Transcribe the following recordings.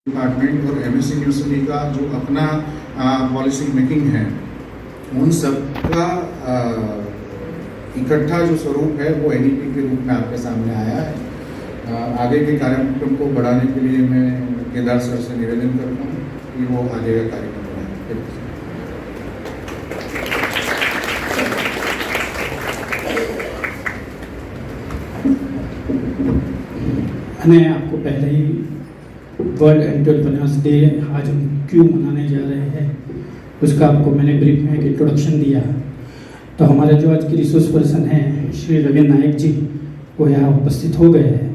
Department और MSc university का जो अपना पॉलिसी मेकिंग है, उन सब का इकट्ठा जो स्वरूप है वो एनईपी के रूप में आपके सामने आया है। आगे के कार्यक्रम को बढ़ाने के लिए मैं केदार सर से निवेदन करता हूँ कि वो आगे का कार्यक्रम बढ़ाएं। मैंने आपको पहले ही वर्ल्ड एंटरप्रेन्योर्स डे आज हम क्यों मनाने जा रहे हैं उसका आपको मैंने ब्रीफ में एक इंट्रोडक्शन दिया। तो हमारे जो आज के रिसोर्स पर्सन हैं श्री रविंद्र नायक जी, वो यहाँ उपस्थित हो गए हैं।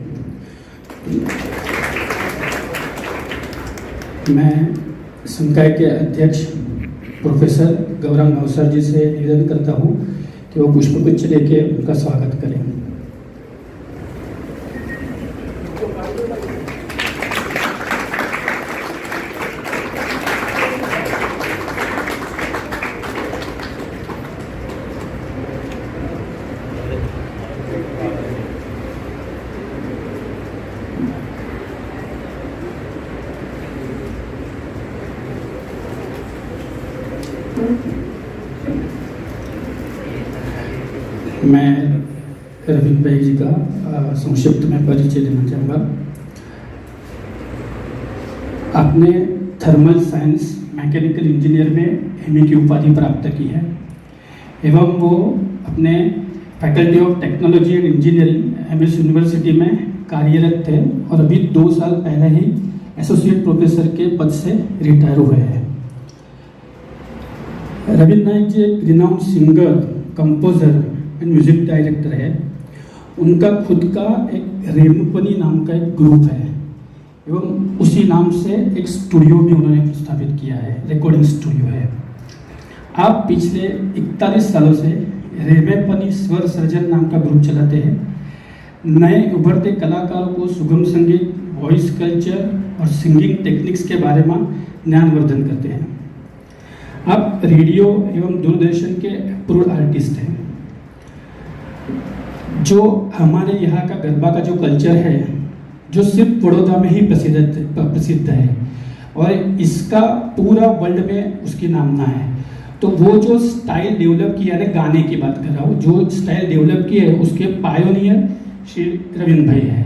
मैं संकाय के अध्यक्ष प्रोफेसर गौरंग अवसर जी से निवेदन करता हूँ कि वो पुष्पगुच्छ लेके उनका स्वागत करें। मैं रविंद्र भाई जी का संक्षिप्त में परिचय देना चाहूँगा। आपने थर्मल साइंस मैकेनिकल इंजीनियर में एमई की उपाधि प्राप्त की है एवं वो अपने faculty of technology and engineering MS university में कार्यरत थे और अभी 2 साल पहले ही एसोसिएट प्रोफेसर के पद से रिटायर हुए हैं। रविंद्र नायक जी एक renowned singer, composer and music director है। उनका खुद का एक रेणुपनी नाम का एक ग्रुप है एवं उसी नाम से एक स्टूडियो भी उन्होंने स्थापित किया है, रिकॉर्डिंग स्टूडियो है। आप पिछले 41 सालों से रेमेपनी स्वर सर्जन नाम का ग्रुप चलाते हैं। नए उभरते कलाकारों को सुगम संगीत, वॉइस कल्चर और सिंगिंग टेक्निक्स के बारे में ज्ञानवर्धन करते हैं। आप रेडियो एवं दूरदर्शन के अप्रूव्ड आर्टिस्ट हैं। जो हमारे यहाँ का गरबा का जो कल्चर है, जो सिर्फ बड़ौदा में ही प्रसिद्ध है और इसका पूरा वर्ल्ड में उसकी नामना है। तो वो जो स्टाइल डेवलप किया है, गाने की बात कर रहा हूँ, जो स्टाइल डेवलप किया है उसके पायोनियर श्री रविंद्र भाई है।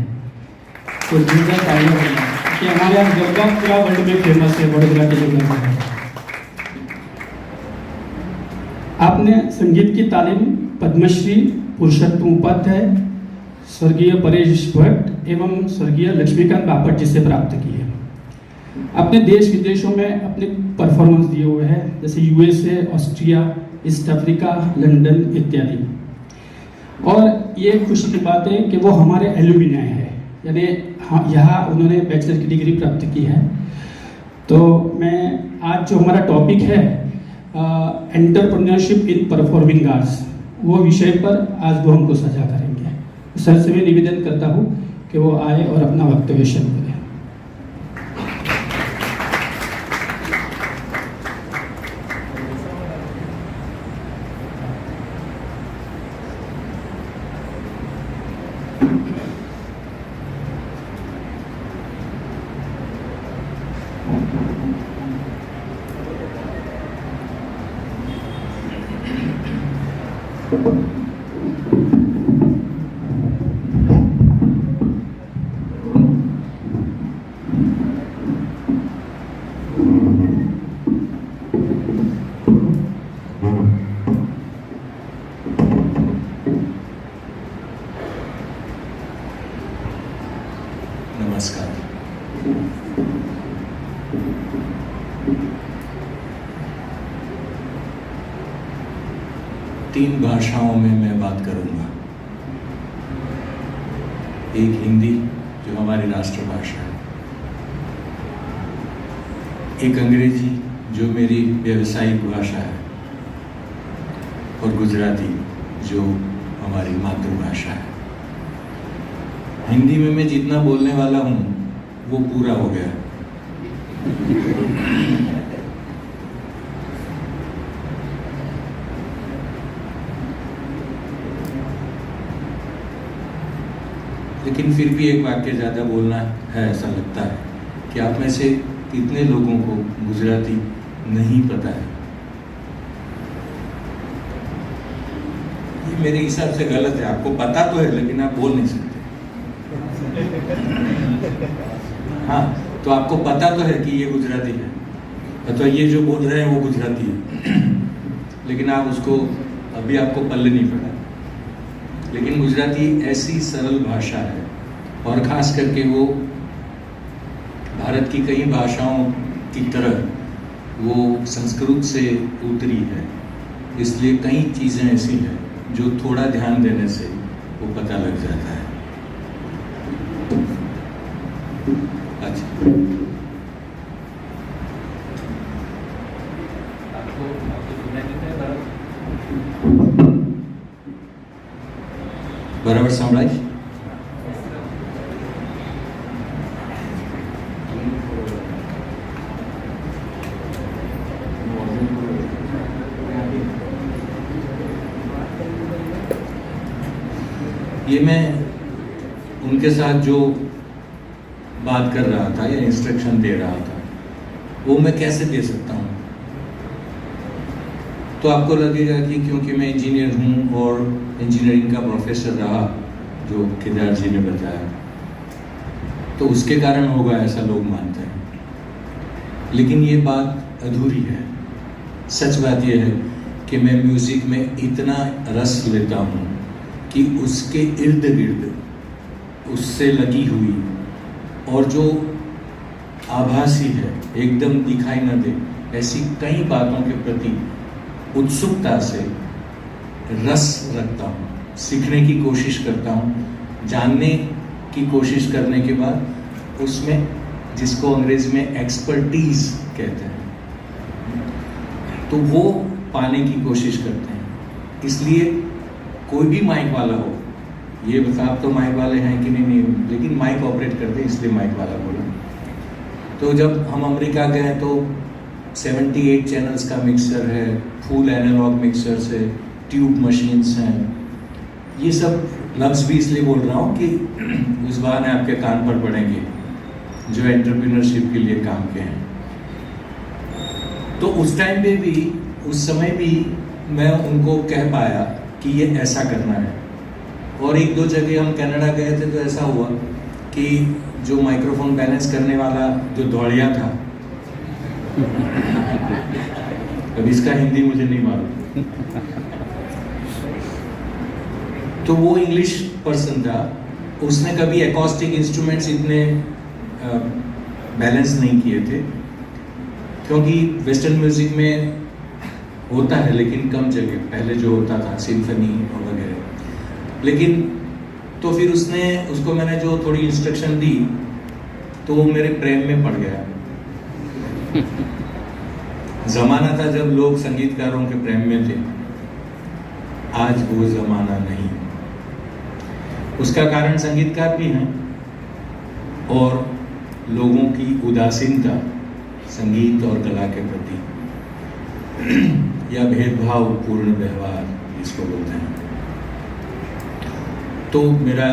तो जिनका पायोनियर कि हमारे यहाँ गरबा पूरा वर्ल्ड में फेमस है, वडोदरा के जो गरबा है। आपने संगीत की तालीम पद्मश्री पुरुषोत्तम उपाध्याय, स्वर्गीय परेश भट्ट एवं स्वर्गीय लक्ष्मीकांत बापट जी से प्राप्त की है। अपने देश विदेशों में अपने परफॉर्मेंस दिए हुए हैं, जैसे USA, Austria, east Africa, London इत्यादि। और ये खुशी की बात है कि वो हमारे एल्यूमिनाई है, यानी यहाँ उन्होंने बैचलर की डिग्री प्राप्त की है। तो मैं आज जो हमारा टॉपिक है एंटरप्रेन्योरशिप इन परफॉर्मिंग आर्ट्स, वो विषय पर आज वो हमको साझा करेंगे। सर से मैं निवेदन करता हूँ कि वो आए और अपना वक्तव्य शुरू करें। नमस्कार। तीन भाषाओं में मैं बात करूंगा। एक हिंदी जो हमारी राष्ट्रभाषा है, एक अंग्रेजी जो मेरी व्यावसायिक भाषा है और गुजराती जो हमारी मातृभाषा है। हिंदी में मैं जितना बोलने वाला हूँ वो पूरा हो गया। लेकिन फिर भी एक वाक्य ज़्यादा बोलना है, ऐसा लगता है कि आप में से कितने लोगों को गुजराती नहीं पता है। ये मेरे हिसाब से गलत है। आपको पता तो है लेकिन आप बोल नहीं सकते। हाँ, तो आपको पता तो है कि ये गुजराती है, अथवा ये जो बोल रहे हैं वो गुजराती है, लेकिन आप उसको अभी आपको पल्ले नहीं पड़ा। लेकिन गुजराती ऐसी सरल भाषा है, और ख़ास करके वो भारत की कई भाषाओं की तरह वो संस्कृत से उतरी है, इसलिए कई चीज़ें ऐसी हैं जो थोड़ा ध्यान देने से वो पता लग जाता है। अच्छा, आपको सुनाई देता है बराबर संभળાય? ये मैं उनके साथ जो बात कर रहा था या इंस्ट्रक्शन दे रहा था वो मैं कैसे दे सकता हूँ? तो आपको लगेगा कि क्योंकि मैं इंजीनियर हूँ और इंजीनियरिंग का प्रोफेसर रहा, जो केदार जी ने बताया, तो उसके कारण होगा, ऐसा लोग मानते हैं। लेकिन ये बात अधूरी है। सच बात यह है कि मैं म्यूज़िक में इतना रस लेता हूँ कि उसके इर्द गिर्द उससे लगी हुई और जो आभासी है, एकदम दिखाई न दे, ऐसी कई बातों के प्रति उत्सुकता से रस रखता हूँ, सीखने की कोशिश करता हूँ, जानने की कोशिश करने के बाद उसमें, जिसको अंग्रेजी में एक्सपर्टीज कहते हैं, तो वो पाने की कोशिश करते हैं। इसलिए कोई भी माइक वाला हो, ये बता, आप तो माइक वाले हैं कि नहीं, लेकिन माइक ऑपरेट करते हैं इसलिए माइक वाला बोला। तो जब हम अमेरिका गए तो 78 चैनल्स का मिक्सर है, फुल एनालॉग मिक्सर्स है, ट्यूब मशीन्स हैं। ये सब लफ्ज़ भी इसलिए बोल रहा हूँ कि उस बहाने आपके कान पर पड़ेंगे जो एंटरप्रेन्योरशिप के लिए काम के हैं। तो उस टाइम पे भी, उस समय भी मैं उनको कह पाया कि ये ऐसा करना है। और एक दो जगह हम कनाडा गए थे तो ऐसा हुआ कि जो माइक्रोफोन बैलेंस करने वाला जो दौड़िया था, अब इसका हिंदी मुझे नहीं मालूम, तो वो इंग्लिश पर्सन था, उसने कभी एकॉस्टिक इंस्ट्रूमेंट्स इतने बैलेंस नहीं किए थे, क्योंकि वेस्टर्न म्यूजिक में होता है लेकिन कम जगह, पहले जो होता था सिम्फनी और वगैरह। लेकिन तो फिर उसको मैंने जो थोड़ी इंस्ट्रक्शन दी तो वो मेरे प्रेम में पड़ गया। जमाना था जब लोग संगीतकारों के प्रेम में थे, आज वो जमाना नहीं। उसका कारण संगीतकार भी हैं और लोगों की उदासीनता संगीत और कला के प्रति, या भेदभाव पूर्ण व्यवहार जिसको बोलते हैं। तो मेरा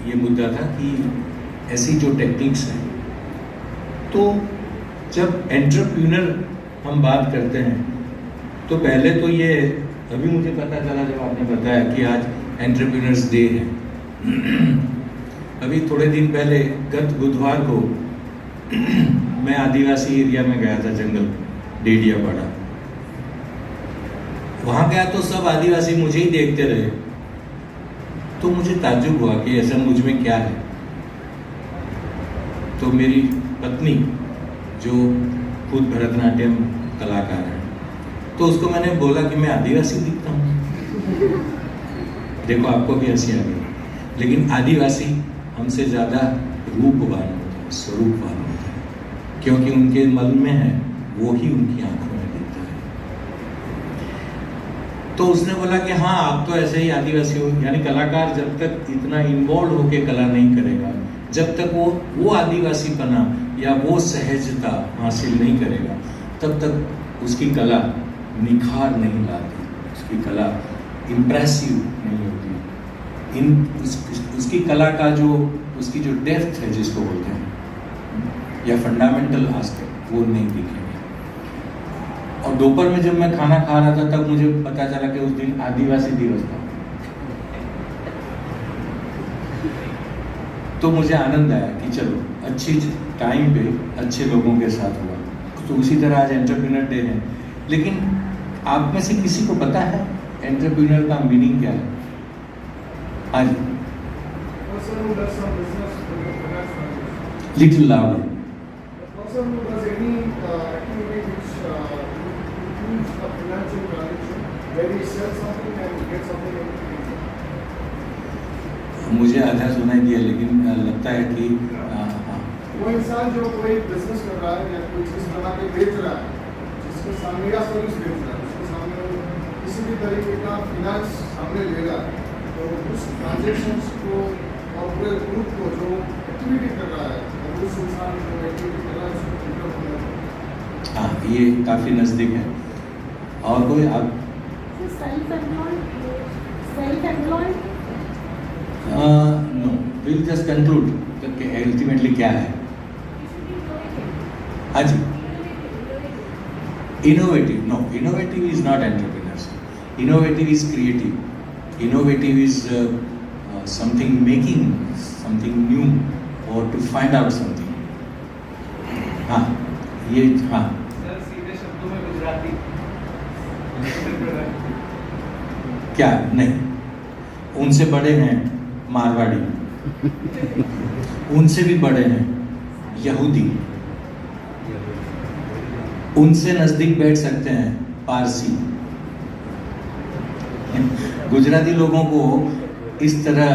ये मुद्दा था कि ऐसी जो टेक्निक्स हैं, तो जब एंटरप्रेन्योर हम बात करते हैं तो पहले तो ये, अभी मुझे पता चला जब आपने बताया कि आज एंटरप्रेन्योर्स डे है। अभी थोड़े दिन पहले गत बुधवार को मैं आदिवासी एरिया में गया था, जंगल डेडियापाड़ा। वहां गया तो सब आदिवासी मुझे ही देखते रहे, तो मुझे ताज्जुब हुआ कि ऐसा मुझ में क्या है। तो मेरी पत्नी जो खुद भरतनाट्यम कलाकार है, तो उसको मैंने बोला कि मैं आदिवासी दिखता हूँ। देखो आपको भी हंसी आ गई, लेकिन आदिवासी हमसे ज़्यादा रूपवान होता है, स्वरूपवान होता है, क्योंकि उनके मन में है वो ही उनकी आंखों में दिखता है। तो उसने बोला कि हाँ आप तो ऐसे ही आदिवासी हो, यानी कलाकार जब तक इतना इन्वॉल्व होकर कला नहीं करेगा, जब तक वो आदिवासीपना या वो सहजता हासिल नहीं करेगा, तब तक उसकी कला निखार नहीं लाती, उसकी कला इम्प्रेसिव नहीं होती। उसकी कला का जो, उसकी जो डेप्थ है जिसको बोलते हैं, या फंडामेंटल आस्पेक्ट वो नहीं दिखेंगे। और दोपहर में जब मैं खाना खा रहा था तब मुझे पता चला कि उस दिन आदिवासी दिवस था, तो मुझे आनंद आया कि चलो अच्छी टाइम पे अच्छे लोगों के साथ हुआ। तो उसी तरह आज एंटरप्रेन्योर डे है, लेकिन आप में से किसी को पता है एंटरप्रेन्योर का मीनिंग क्या है? हाँ जी, person who does some business with the finance transaction. Little louder. The person who does any activity which includes a financial transaction, where he sells something and gets something in return. मुझे आधा सुनाई दिया, लेकिन लगता है कि वो इंसान जो कोई बिजनेस कर रहा है या कोई चीज़ बना के बेच रहा है, जिसके सामने या सर्विस बेच रहा है, उसके सामने वो किसी भी तरीके का फिनांस सामने ले रहा है, तो उस ट्रांजेक्शन्स को और पूरे ग्रुप को जो एक्टिविटी कर रहा है, और उस इंसान जो एक्टिविटी कर रहा है उसको इनकम होना चाहिए। हाँ, ये काफ़ी नज़दीक है। और कोई आप? नो, विल जस्ट कंक्लूड कि अल्टीमेटली क्या है। हाँ जी, innovative. No, innovative is not entrepreneurship. Innovative is creative. Innovative is something making something new और टू फाइंड आउट समथिंग। हाँ, ये हाँ सर सीधे शब्दों में गुजराती क्या नहीं, उनसे बड़े हैं मारवाड़ी, उनसे भी बड़े हैं यहूदी, उनसे नजदीक बैठ सकते हैं पारसी। गुजराती लोगों को इस तरह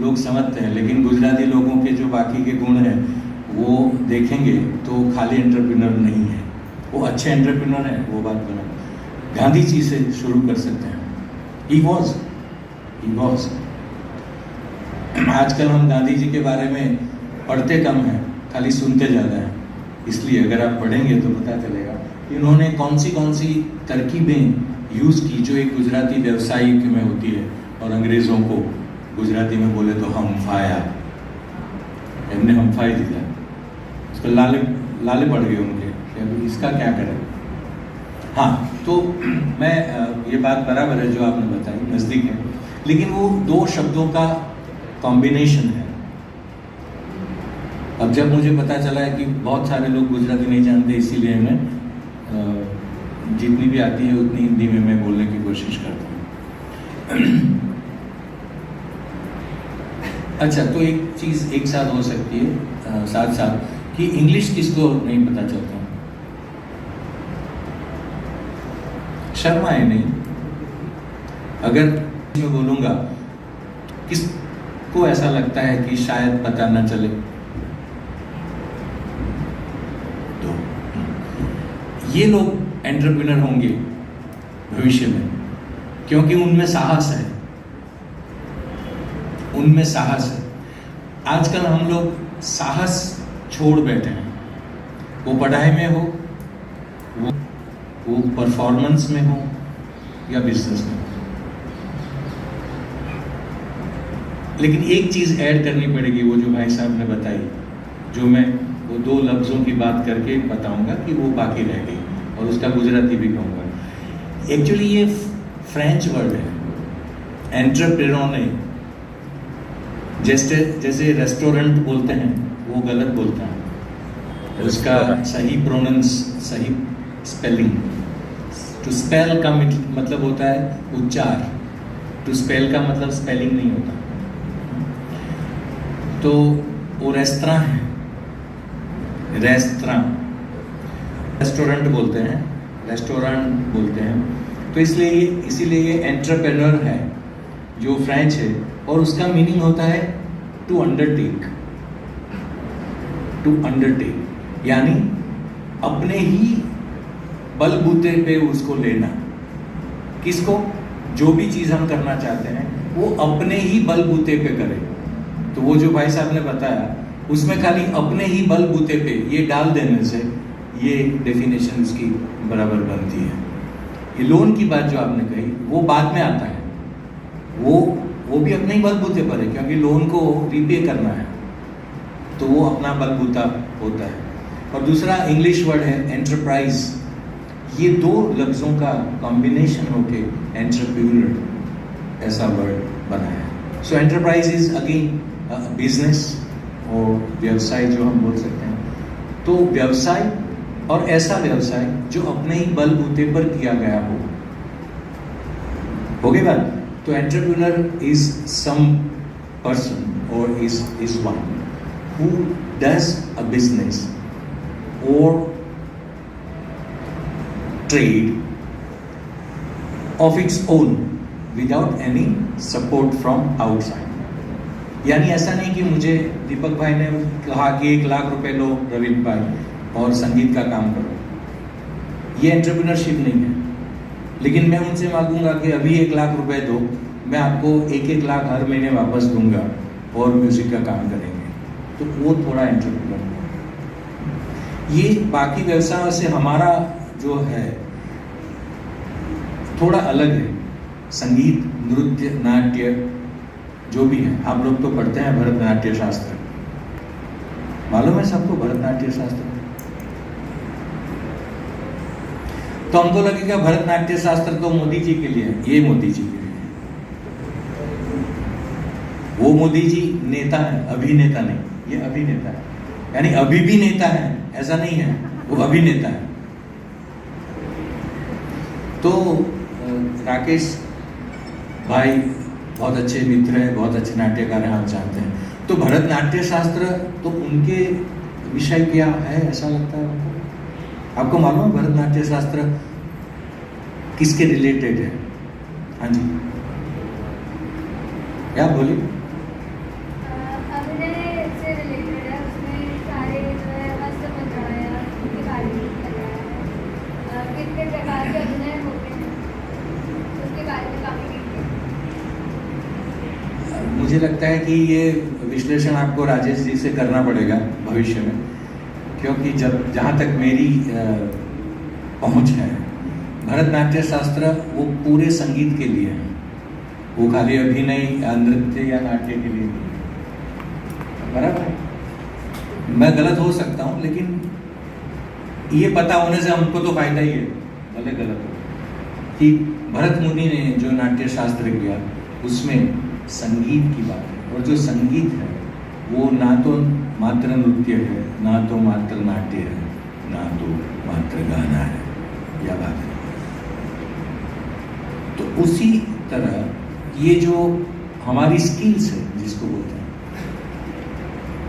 लोग समझते हैं, लेकिन गुजराती लोगों के जो बाकी के गुण हैं वो देखेंगे तो खाली एंटरप्रेन्योर नहीं है, वो अच्छे एंटरप्रेन्योर हैं, वो बात बना। गांधी जी से शुरू कर सकते हैं। ही वॉज आजकल हम गांधी जी के बारे में पढ़ते कम हैं, खाली सुनते ज़्यादा हैं। इसलिए अगर आप पढ़ेंगे तो पता चलेगा कि उन्होंने कौन सी तरकीबें यूज़ की जो एक गुजराती व्यवसायिक में होती है, और अंग्रेज़ों को गुजराती में बोले तो हमफाया, हमने हमफाई दिया। उसको लाले पड़ गए उनके कि अब इसका क्या करें। हाँ, तो मैं ये बात बराबर है जो आपने बताई, नज़दीक है, लेकिन वो दो शब्दों का कॉम्बिनेशन है। अब जब मुझे पता चला है कि बहुत सारे लोग गुजराती नहीं जानते, इसीलिए मैं जितनी भी आती है उतनी हिंदी में मैं बोलने की कोशिश करता हूँ। अच्छा, तो एक चीज़ एक साथ हो सकती है साथ साथ कि इंग्लिश किसको नहीं पता चलता, शर्मा है नहीं। अगर मैं बोलूँगा किसको ऐसा लगता है कि शायद पता न चले, तो ये लोग एंटरप्रेन्योर होंगे भविष्य में, क्योंकि उनमें साहस है, उनमें साहस है। आजकल हम लोग साहस छोड़ बैठे हैं, वो पढ़ाई में हो, वो परफॉर्मेंस में हो या बिजनेस में हो। लेकिन एक चीज़ ऐड करनी पड़ेगी, वो जो भाई साहब ने बताई, जो मैं वो दो लफ्ज़ों की बात करके बताऊंगा कि वो बाकी रह गई, और उसका गुजराती भी कहूँगा। एक्चुअली ये फ्रेंच वर्ड है, एंटरप्रेन्योर नहीं। जैसे रेस्टोरेंट बोलते हैं वो गलत बोलता है, उसका सही प्रोनाउंस, सही स्पेलिंग। टू स्पेल का मतलब होता है उच्चार, टू स्पेल का मतलब स्पेलिंग नहीं होता। तो वो रेस्तरां है, रेस्टोरेंट बोलते हैं, रेस्टोरेंट बोलते हैं। तो इसीलिए ये एंटरप्रेन्योर है जो फ्रेंच है, और उसका मीनिंग होता है टू अंडरटेक, यानी अपने ही बलबूते पे उसको लेना। किसको? जो भी चीज़ हम करना चाहते हैं वो अपने ही बलबूते पे करें। तो वो जो भाई साहब ने बताया उसमें खाली अपने ही बलबूते पे ये डाल देने से ये डेफिनेशन उसकी बराबर बनती है। ये लोन की बात जो आपने कही वो बाद में आता है, वो भी अपने ही बलबूते पर है, क्योंकि लोन को रीपे करना है, तो वो अपना बलबूता होता है। और दूसरा इंग्लिश वर्ड है एंटरप्राइज। ये दो लफ्ज़ों का कॉम्बिनेशन होके एंटरप्रेन्योर ऐसा वर्ड बना है। सो एंटरप्राइज इज अगेन बिजनेस और व्यवसाय जो हम बोल सकते हैं। तो व्यवसाय और ऐसा व्यवसाय जो अपने ही बलबूते पर किया गया हो गई बात। तो एंटरप्रेन्योर इज सम पर्सन और is one who does a business और trade of its own without any support from outside। यानी ऐसा नहीं कि मुझे दीपक भाई ने कहा कि 1 लाख रुपए लो रविंद्र भाई और संगीत का काम करो, ये एंटरप्रेन्योरशिप नहीं है। लेकिन मैं उनसे मांगूंगा कि अभी 1 लाख रुपए दो, मैं आपको 1-1 लाख हर महीने वापस दूंगा और म्यूजिक का काम करेंगे, तो वो थोड़ा एंटरप्रेन्योर है। ये बाकी व्यवसायों से हमारा जो है थोड़ा अलग है। संगीत, नृत्य, नाट्य जो भी है, आप लोग तो पढ़ते हैं भरतनाट्य शास्त्र, मालूम है सबको भरतनाट्य शास्त्र। तो हमको लगेगा भरतनाट्य शास्त्र तो मोदी जी के लिए है, ये मोदी जी के लिए है। वो मोदी जी नेता है, अभिनेता नहीं, ये अभिनेता है। यानी अभी भी नेता है ऐसा नहीं है, वो अभिनेता है। तो राकेश भाई बहुत अच्छे मित्र हैं, बहुत अच्छे नाट्यकार हैं, आप जानते हैं। तो भरतनाट्य शास्त्र तो उनके विषय क्या है ऐसा लगता है आपको? आपको मालूम है भरतनाट्य शास्त्र किसके रिलेटेड है? हाँ जी, क्या बोलिए? अभिनय से रिलेटेड है, उसमें सारे जो है वस्त्र मुद्राएं उनके बारे में बताया है, कितने प्रकार के अभिनय होते हैं उसके बारे में काफी डिटेल। मुझे लगता है कि ये विश्लेषण आपको राजेश जी से करना पड़ेगा भविष्य में, क्योंकि जहाँ तक मेरी पहुँच है, भरतनाट्य शास्त्र वो पूरे संगीत के लिए है, वो खाली अभिनय या नृत्य या नाट्य के लिए नहीं। बराबर है, मैं गलत हो सकता हूँ, लेकिन ये पता होने से हमको तो फायदा ही है, भले गलत हो। कि भरत मुनि ने जो नाट्य शास्त्र किया उसमें संगीत की बात है, और जो संगीत है वो ना तो मात्र नृत्य है, ना तो मात्र नाट्य है, ना तो मात्र गाना है, यह बात है। तो उसी तरह ये जो हमारी स्किल्स है जिसको बोलते हैं,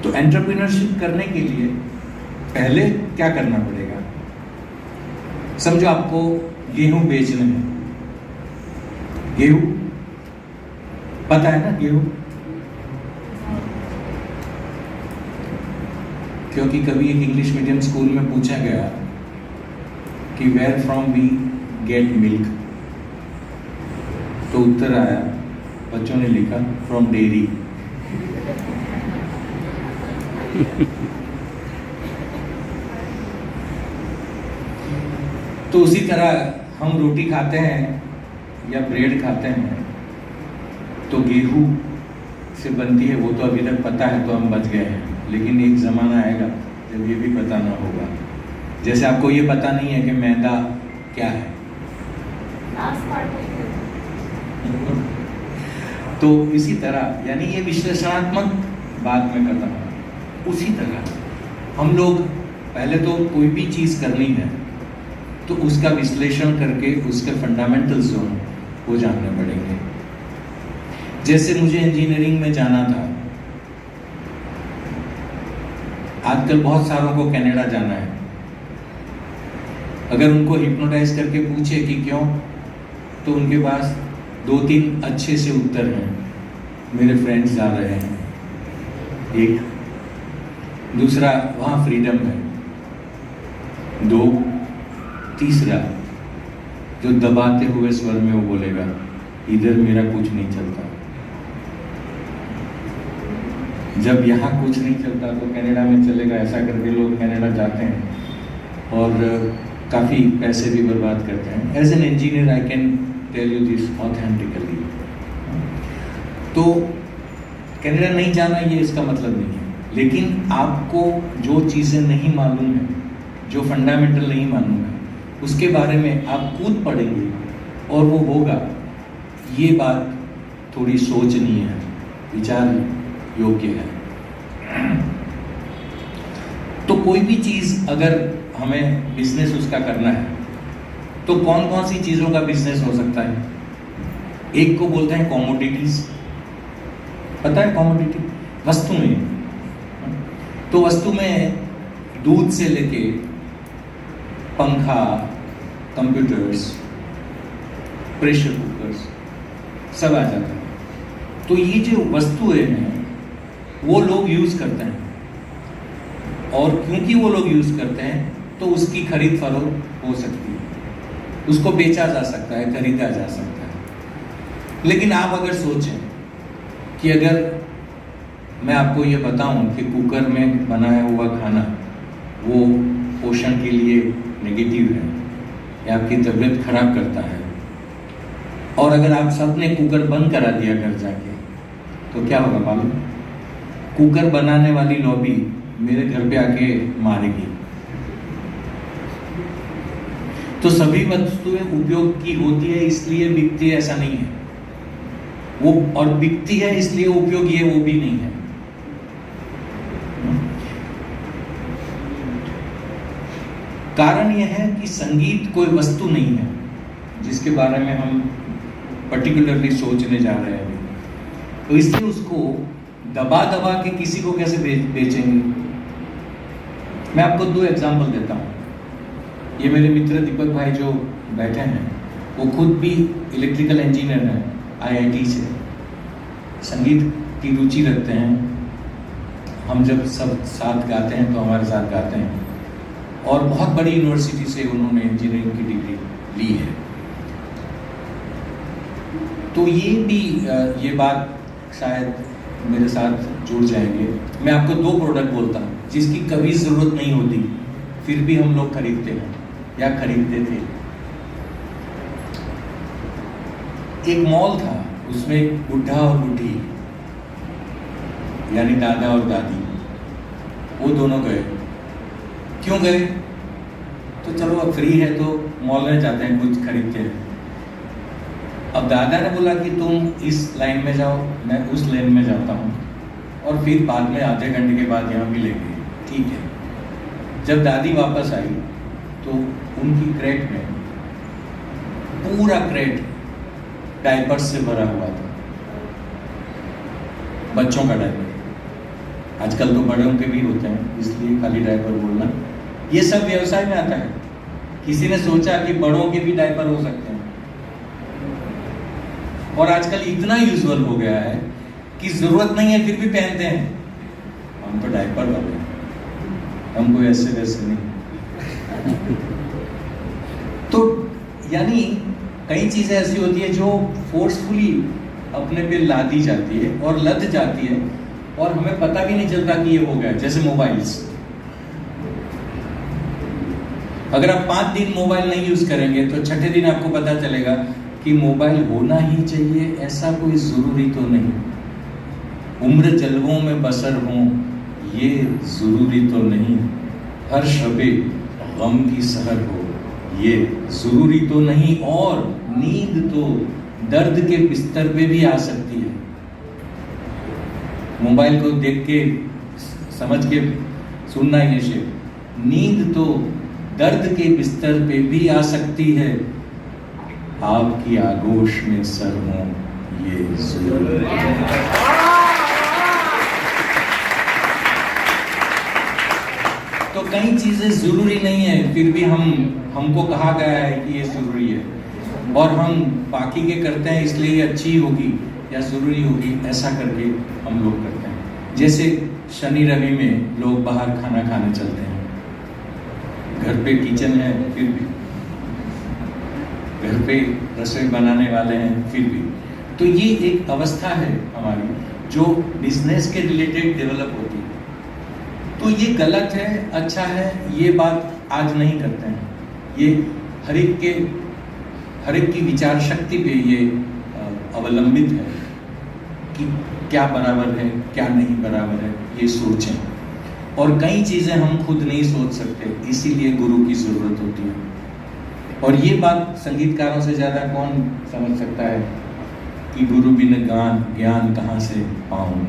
तो एंटरप्रेन्योरशिप करने के लिए पहले क्या करना पड़ेगा? समझो आपको गेहूं बेचना है, गेहूं पता है ना गेहूं, क्योंकि कभी एक इंग्लिश मीडियम स्कूल में पूछा गया कि where from we get milk, तो उत्तर आया, बच्चों ने लिखा फ्रॉम डेयरी। तो उसी तरह हम रोटी खाते हैं या ब्रेड खाते हैं तो गेहूं से बनती है, वो तो अभी तक पता है तो हम बच गए हैं। लेकिन एक ज़माना आएगा जब ये भी पता ना होगा। जैसे आपको ये पता नहीं है कि मैदा क्या है, तो इसी तरह, यानी ये विश्लेषणात्मक बात मैं करता हूँ। उसी तरह हम लोग पहले तो कोई भी चीज़ करनी है तो उसका विश्लेषण करके उसके फंडामेंटल्स जो हैं वो जानने पड़ेंगे। जैसे मुझे इंजीनियरिंग में जाना था, आजकल बहुत सारों को कनाडा जाना है। अगर उनको हिप्नोटाइज करके पूछे कि क्यों, तो उनके पास 2-3 अच्छे से उत्तर हैं। मेरे फ्रेंड्स जा रहे हैं, एक दूसरा वहाँ फ्रीडम है, 2 तीसरा जो दबाते हुए स्वर में वो बोलेगा इधर मेरा कुछ नहीं चलता। जब यहाँ कुछ नहीं चलता तो कनाडा में चलेगा, ऐसा करके लोग कनाडा जाते हैं और काफ़ी पैसे भी बर्बाद करते हैं। As an engineer I can tell you this authentically. तो कनाडा नहीं जाना ये इसका मतलब नहीं है, लेकिन आपको जो चीज़ें नहीं मालूम है, जो फंडामेंटल नहीं मालूम है, उसके बारे में आप कूद पड़ेंगे और वो होगा। ये बात थोड़ी सोचनीय है, विचार योग्य है। तो कोई भी चीज़ अगर हमें बिजनेस उसका करना है तो कौन कौन सी चीज़ों का बिजनेस हो सकता है? एक को बोलते हैं कॉमोडिटीज, पता है कॉमोडिटी? वस्तुएं। तो वस्तु में दूध से लेके पंखा, कंप्यूटर्स, प्रेशर कुकर्स सब आ जाता है। तो ये जो वस्तुएं हैं वो लोग यूज करते हैं, और क्योंकि वो लोग यूज करते हैं तो उसकी खरीद फरोख्त हो सकती है, उसको बेचा जा सकता है, खरीदा जा सकता है। लेकिन आप अगर सोचें कि अगर मैं आपको ये बताऊं कि कुकर में बनाया हुआ खाना वो पोषण के लिए नेगेटिव है या आपकी तबीयत खराब करता है, और अगर आप सबने कुकर बंद करा दिया घर जाके, तो क्या होगा मालूम? कुकर बनाने वाली लॉबी मेरे घर पे आके मारेगी। तो सभी वस्तुएं उपयोग की होती है इसलिए बिकती है ऐसा नहीं है, वो और बिकती है इसलिए उपयोगी है वो भी नहीं है। कारण यह है कि संगीत कोई वस्तु नहीं है जिसके बारे में हम पर्टिकुलरली सोचने जा रहे हैं अभी। तो इसलिए उसको दबा दबा के किसी को कैसे बेचेंगे? मैं आपको 2 एग्जाम्पल देता हूँ। ये मेरे मित्र दीपक भाई जो बैठे हैं वो खुद भी इलेक्ट्रिकल इंजीनियर हैं, IIT से, संगीत की रुचि रखते हैं। हम जब सब साथ गाते हैं तो हमारे साथ गाते हैं, और बहुत बड़ी यूनिवर्सिटी से उन्होंने इंजीनियरिंग की डिग्री ली है। तो ये बात शायद मेरे साथ जुड़ जाएंगे। मैं आपको 2 प्रोडक्ट बोलता हूँ जिसकी कभी ज़रूरत नहीं होती फिर भी हम लोग खरीदते हैं या खरीदते थे। एक मॉल था, उसमें एक बुढ़ा और बुढ़ी यानी दादा और दादी, वो दोनों गए। क्यों गए? तो चलो अब फ्री है तो मॉल में जाते हैं, कुछ खरीदते हैं। अब दादा ने बोला कि तुम इस लाइन में जाओ, मैं उस लाइन में जाता हूँ, और फिर बाद में आधे घंटे के बाद यहाँ मिलेंगे। ठीक है। जब दादी वापस आई तो उनकी क्रेट में पूरा क्रेट डायपर्स से भरा हुआ था, बच्चों का डायपर। आजकल तो बड़ों के भी होते हैं, इसलिए खाली डायपर बोलना। ये सब व्यवसाय में आता है। किसी ने सोचा कि बड़ों के भी डायपर हो सकते हैं, और आजकल इतना यूजुअल हो गया है कि जरूरत नहीं है फिर भी पहनते हैं। हम तो डायपर वाले हैं, हम कोई ऐसे वैसे नहीं। तो यानी कई चीजें ऐसी होती है जो फोर्सफुली अपने पे ला दी जाती है और लद जाती है, और हमें पता भी नहीं चलता कि ये हो गया। जैसे मोबाइल्स, अगर आप 5 दिन मोबाइल नहीं यूज करेंगे तो छठे दिन आपको पता चलेगा कि मोबाइल होना ही चाहिए, ऐसा कोई जरूरी तो नहीं। उम्र जलवों में बसर हो ये जरूरी तो नहीं। हर शबे गम की सहर हो ये जरूरी तो नहीं। और नींद तो दर्द के बिस्तर पे भी आ सकती है। मोबाइल को देख के समझ के सुनना ये शेर, नींद तो दर्द के बिस्तर पे भी आ सकती है। आपकी आगोश में सर हो ये जरूरी। तो कई चीजें जरूरी नहीं है फिर भी हमको कहा गया है कि ये जरूरी है, और हम बाकी के करते हैं इसलिए ये अच्छी होगी या जरूरी होगी, ऐसा करके हम लोग करते हैं। जैसे शनि रवि में लोग बाहर खाना खाने चलते हैं, घर पे किचन है फिर भी, घर पे रसोई बनाने वाले हैं फिर भी। तो ये एक अवस्था है हमारी जो बिजनेस के रिलेटेड डेवलप होती है। तो ये गलत है, अच्छा है, ये बात आज नहीं करते हैं। ये हर एक की विचार शक्ति पे ये अवलंबित है कि क्या बराबर है क्या नहीं बराबर है। ये सोचें। और कई चीज़ें हम खुद नहीं सोच सकते, इसीलिए गुरु की ज़रूरत होती है। और ये बात संगीतकारों से ज़्यादा कौन समझ सकता है कि गुरु बिन ज्ञान कहाँ से पाऊँ।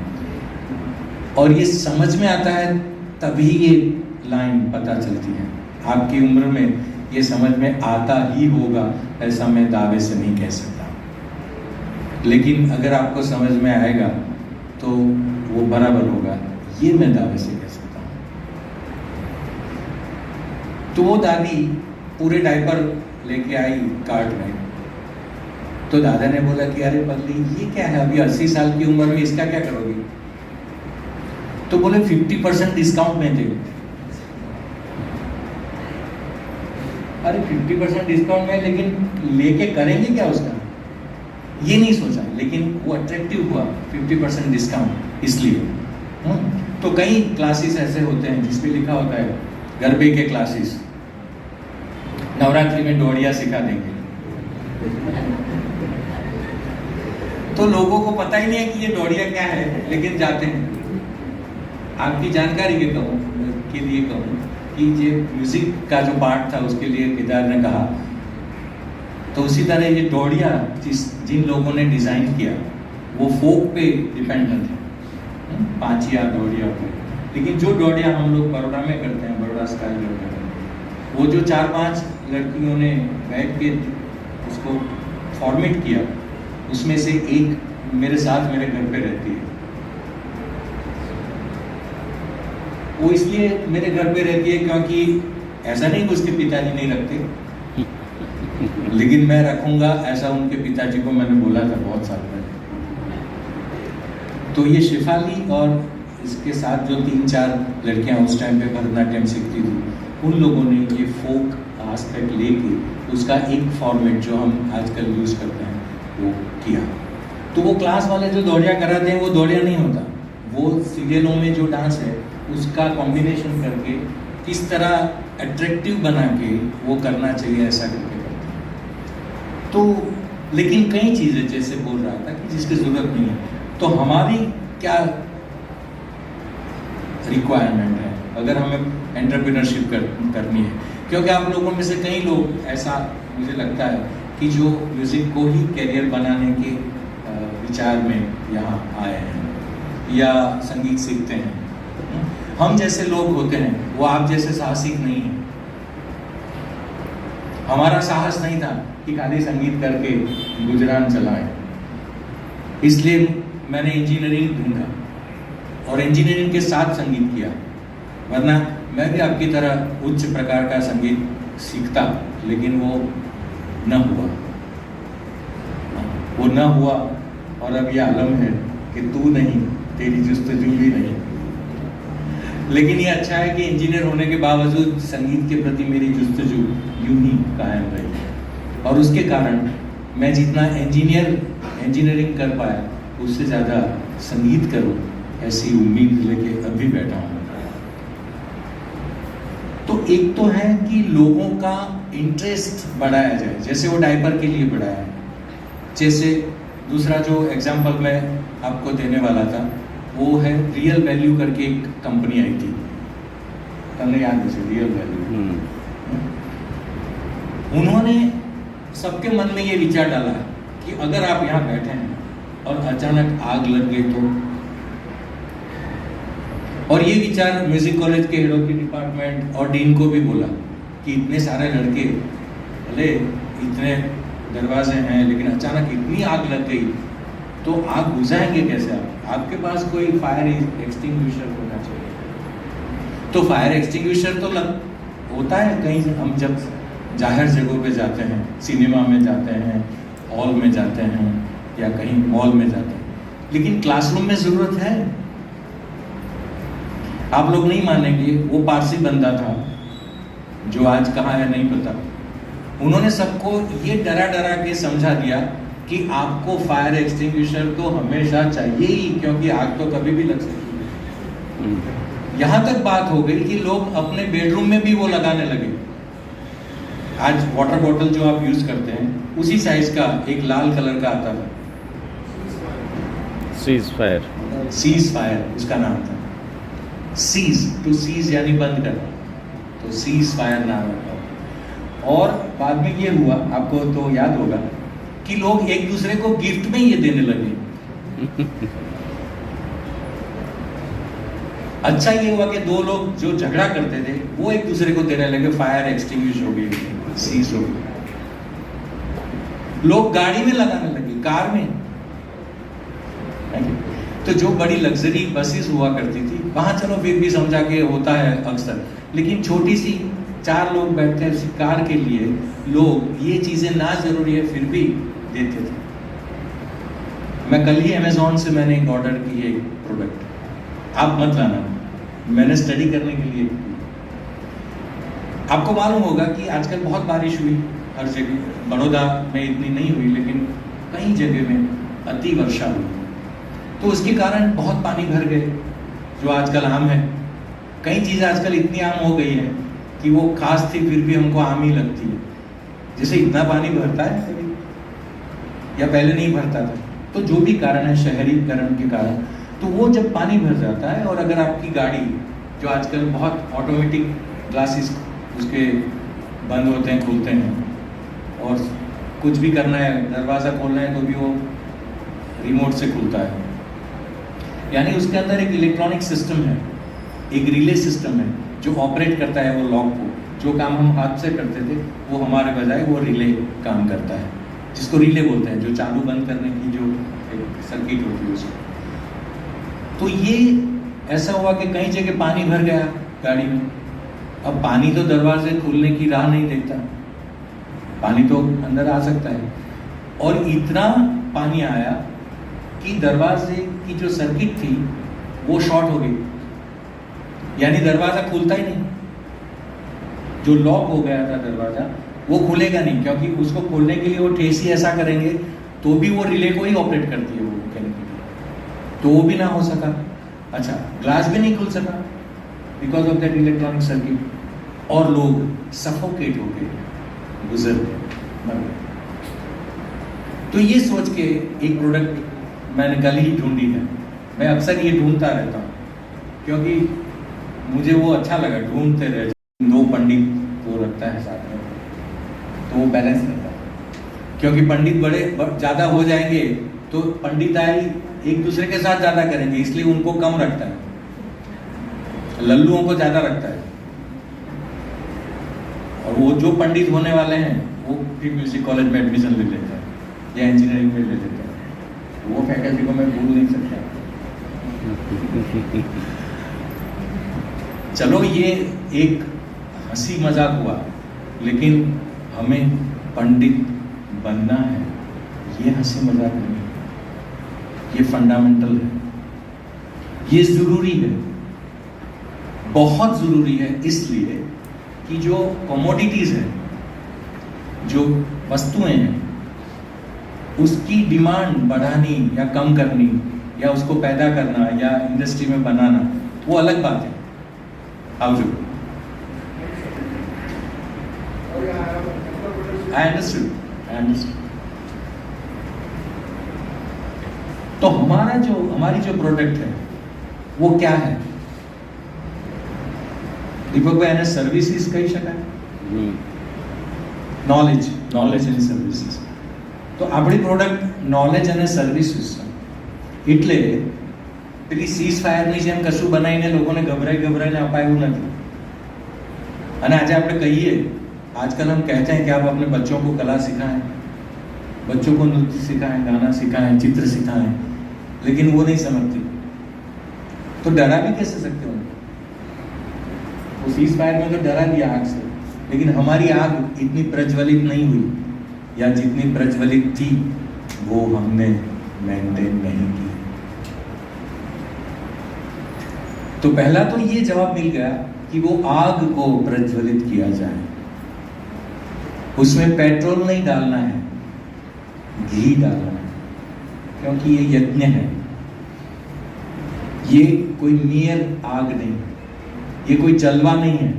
और ये समझ में आता है तभी ये लाइन पता चलती है। आपकी उम्र में ये समझ में आता ही होगा, ऐसा मैं दावे से नहीं कह सकता, लेकिन अगर आपको समझ में आएगा तो वो बराबर होगा, ये मैं दावे से कह सकता हूँ। तो वो दादी पूरे डायपर लेके आई कार्ट में, तो दादा ने बोला कि अरे पगली ये क्या है, अभी 80 साल की उम्र में इसका क्या करोगी। तो बोले 50% डिस्काउंट में दे। अरे 50% डिस्काउंट में, लेकिन लेके करेंगे क्या उसका, ये नहीं सोचा, लेकिन वो अट्रैक्टिव हुआ 50% डिस्काउंट इसलिए। तो कई क्लासेस ऐसे होते हैं जिसपे लिखा होता है गरबे के क्लासेस, नवरात्रि में डोड़िया सिखा देंगे। तो लोगों को पता ही नहीं है कि ये डोड़िया क्या है, लेकिन जाते हैं। आपकी जानकारी के लिए कहूँ कि ये म्यूजिक का जो पार्ट था उसके लिए केदार ने कहा, तो उसी तरह ये डोड़िया जिन लोगों ने डिज़ाइन किया वो फोक पे डिपेंडेंट है, पांचिया डोड़िया पे। लेकिन जो डोड़िया हम लोग बड़ौदा में करते हैं, बड़ौदा स्टाइल करते हैं, वो जो 4-5 लड़कियों ने बैठ के उसको फॉर्मेट किया, उसमें से एक मेरे साथ मेरे घर पे रहती है। वो इसलिए मेरे घर पे रहती है क्योंकि ऐसा नहीं कि उसके पिताजी नहीं रखते, लेकिन मैं रखूंगा ऐसा उनके पिताजी को मैंने बोला था बहुत साल पहले। तो ये शिफाली और इसके साथ जो 3-4 लड़कियां उस टाइम पे भरतनाट्यम सीखती थी, उन लोगों ने ये फोक एस्पेक्ट लेके उसका एक फॉर्मेट जो हम आजकल यूज़ करते हैं वो किया। तो वो क्लास वाले जो दौड़िया कराते हैं वो दौड़िया नहीं होता, वो सीरियलों में जो डांस है उसका कॉम्बिनेशन करके किस तरह अट्रैक्टिव बना के वो करना चाहिए, ऐसा करके करते हैं। तो लेकिन कई चीज़ें जैसे बोल रहा था कि जिसकी ज़रूरत नहीं है, तो हमारी क्या रिक्वायरमेंट है अगर हमें एंटरप्रेन्योरशिप करनी है। क्योंकि आप लोगों में से कई लोग ऐसा मुझे लगता है कि जो म्यूज़िक को ही कैरियर बनाने के विचार में यहाँ आए हैं या संगीत सीखते हैं। हम जैसे लोग होते हैं वो आप जैसे साहसिक नहीं है। हमारा साहस नहीं था कि खाली संगीत करके गुजरान चलाएं, इसलिए मैंने इंजीनियरिंग ढूंढा और इंजीनियरिंग के साथ संगीत किया, वरना मैं भी आपकी तरह उच्च प्रकार का संगीत सीखता, लेकिन वो न हुआ और अब ये आलम है कि तू नहीं, तेरी जुस्तजू भी नहीं। लेकिन ये अच्छा है कि इंजीनियर होने के बावजूद संगीत के प्रति मेरी जुस्तजू यूं ही कायम रही, और उसके कारण मैं जितना इंजीनियरिंग कर पाया उससे ज़्यादा संगीत करूं, ऐसी उम्मीद लेके अभी बैठा हूं। तो एक तो है कि लोगों का इंटरेस्ट बढ़ाया जाए, जैसे वो डायपर के लिए बढ़ाया है। जैसे दूसरा जो एग्जाम्पल मैं आपको देने वाला था वो है रियल वैल्यू करके एक कंपनी आई थी, तुमने याद है रियल वैल्यू। उन्होंने सबके मन में ये विचार डाला कि अगर आप यहाँ बैठे हैं और अचानक आग लग गई तो, और ये विचार म्यूजिक कॉलेज के हेड ऑफ द डिपार्टमेंट और डीन को भी बोला कि इतने सारे लड़के, भले इतने दरवाजे हैं, लेकिन अचानक इतनी आग लग गई तो आग बुझाएंगे कैसे आप? आपके पास कोई फायर एक्सटिंग्विशर होना चाहिए। तो फायर एक्सटिंग्विशर तो होता है कहीं, हम जब जाहिर जगहों पे जाते हैं, सिनेमा में जाते हैं, हॉल में जाते हैं या कहीं मॉल में जाते हैं, लेकिन क्लासरूम में ज़रूरत है। आप लोग नहीं मानेंगे, वो पारसी बंदा था जो आज कहाँ है नहीं पता, उन्होंने सबको ये डरा डरा के समझा दिया कि आपको फायर एक्सटिंग्विशर तो हमेशा चाहिए ही, क्योंकि आग तो कभी भी लग सकती है। यहाँ तक बात हो गई कि लोग अपने बेडरूम में भी वो लगाने लगे। आज वाटर बॉटल जो आप यूज करते हैं उसी साइज का एक लाल कलर का आता था, सीज फायर उसका नाम था। सीज, टू सीज यानी बंद करना, तो सीज फायर नाम रखा। और बाद में ये हुआ, आपको तो याद होगा कि लोग एक दूसरे को गिफ्ट में ये देने लगे। अच्छा ये हुआ कि दो लोग जो झगड़ा करते थे वो एक दूसरे को देने लगे, फायर एक्सटिंग्विश हो गई, सीज हो गई। लोग गाड़ी में लगाने लगे, कार में। तो जो बड़ी लग्जरी बसेस हुआ करती थी वहां चलो फिर भी समझा के होता है अक्सर, लेकिन छोटी सी 4 लोग बैठते हैं उसी कार के लिए लोग ये चीजें ना जरूरी है फिर भी देते थे। मैं कल ही अमेज़न से मैंने एक ऑर्डर की है प्रोडक्ट, आप मत लाना, मैंने स्टडी करने के लिए। आपको मालूम होगा कि आजकल बहुत बारिश हुई हर जगह, बड़ौदा में इतनी नहीं हुई लेकिन कई जगह में अति वर्षा हुई, तो उसके कारण बहुत पानी भर गए, जो आजकल आम है। कई चीज़ें आजकल इतनी आम हो गई है कि वो खास थी फिर भी हमको आम ही लगती है। जैसे इतना पानी भरता है कभी, या पहले नहीं भरता था, तो जो भी कारण है शहरीकरण के कारण, तो वो जब पानी भर जाता है और अगर आपकी गाड़ी जो आजकल बहुत ऑटोमेटिक ग्लासेस उसके बंद होते हैं खुलते हैं, और कुछ भी करना है दरवाज़ा खोलना है तो भी वो रिमोट से खुलता है, यानी उसके अंदर एक इलेक्ट्रॉनिक सिस्टम है, एक रिले सिस्टम है जो ऑपरेट करता है वो लॉक को। जो काम हम हाथ से करते थे वो हमारे बजाय वो रिले काम करता है, जिसको रिले बोलते हैं, जो चालू बंद करने की जो एक सर्किट होती है उसको। तो ये ऐसा हुआ कि कई जगह पानी भर गया गाड़ी में। अब पानी तो दरवाजे खुलने की राह नहीं देखता, पानी तो अंदर आ सकता है, और इतना पानी आया कि दरवाजे की जो सर्किट थी वो शॉर्ट हो गई, यानी दरवाजा खुलता ही नहीं। जो लॉक हो गया था दरवाजा वो खुलेगा नहीं, क्योंकि उसको खोलने के लिए वो ठेसी ऐसा करेंगे तो भी वो रिले को ही ऑपरेट करती है वो मैकेनिकली, तो वो भी ना हो सका। अच्छा, ग्लास भी नहीं खुल सका because of that electronic circuit, और लोग सफोकेट हो गए, गुजर गए, मर गए। तो ये सोच के एक प्रोडक्ट मैंने कल ही ढूंढी है। मैं अक्सर ये ढूंढता रहता हूँ क्योंकि मुझे वो अच्छा लगा, ढूंढते रहे। 2 पंडित को रखता है साथ में तो वो बैलेंस रहता है, क्योंकि पंडित बड़े ज़्यादा हो जाएंगे तो पंडिताई एक दूसरे के साथ ज़्यादा करेंगे, इसलिए उनको कम रखता है, लल्लुओं को ज़्यादा रखता है। और वो जो पंडित होने वाले हैं वो फिर म्यूजिक कॉलेज में एडमिशन ले लेता है या इंजीनियरिंग में ले लेता है, वो फैकल्टी को मैं भूल नहीं सकता। चलो ये एक हंसी मजाक हुआ, लेकिन हमें पंडित बनना है, ये हंसी मजाक नहीं, ये फंडामेंटल है, ये जरूरी है, बहुत जरूरी है। इसलिए कि जो कमोडिटीज है, जो वस्तुएं हैं, उसकी डिमांड बढ़ानी या कम करनी या उसको पैदा करना या इंडस्ट्री में बनाना वो अलग बात है। How I understood. तो हमारी जो प्रोडक्ट है वो क्या है? दीपकભાઈ सर्विसेस કહી શકાય, નોલેજ એન્ડ સર્વિસીસ। તો આપણી પ્રોડક્ટ નોલેજ અને સર્વિસીસ છે, એટલે પેલી સીઝ ફાયરની જેમ કશું બનાવીને લોકોને ગભરાઈને અપાયું નથી। અને આજે આપણે કહીએ, आजकल हम कहते हैं कि आप अपने बच्चों को कला सिखाएं, बच्चों को नृत्य सिखाएं, गाना सिखाएं, चित्र सिखाएं, लेकिन वो नहीं समझते, तो डरा भी कैसे सकते हो? वो सीज फायर में तो डरा दिया आग से, लेकिन हमारी आग इतनी प्रज्वलित नहीं हुई, या जितनी प्रज्वलित थी वो हमने मेंटेन नहीं की। तो पहला तो ये जवाब मिल गया कि वो आग को प्रज्वलित किया जाए, उसमें पेट्रोल नहीं डालना है, घी डालना है, क्योंकि ये यज्ञ है, ये कोई मेयर आग नहीं, ये कोई जलवा नहीं है,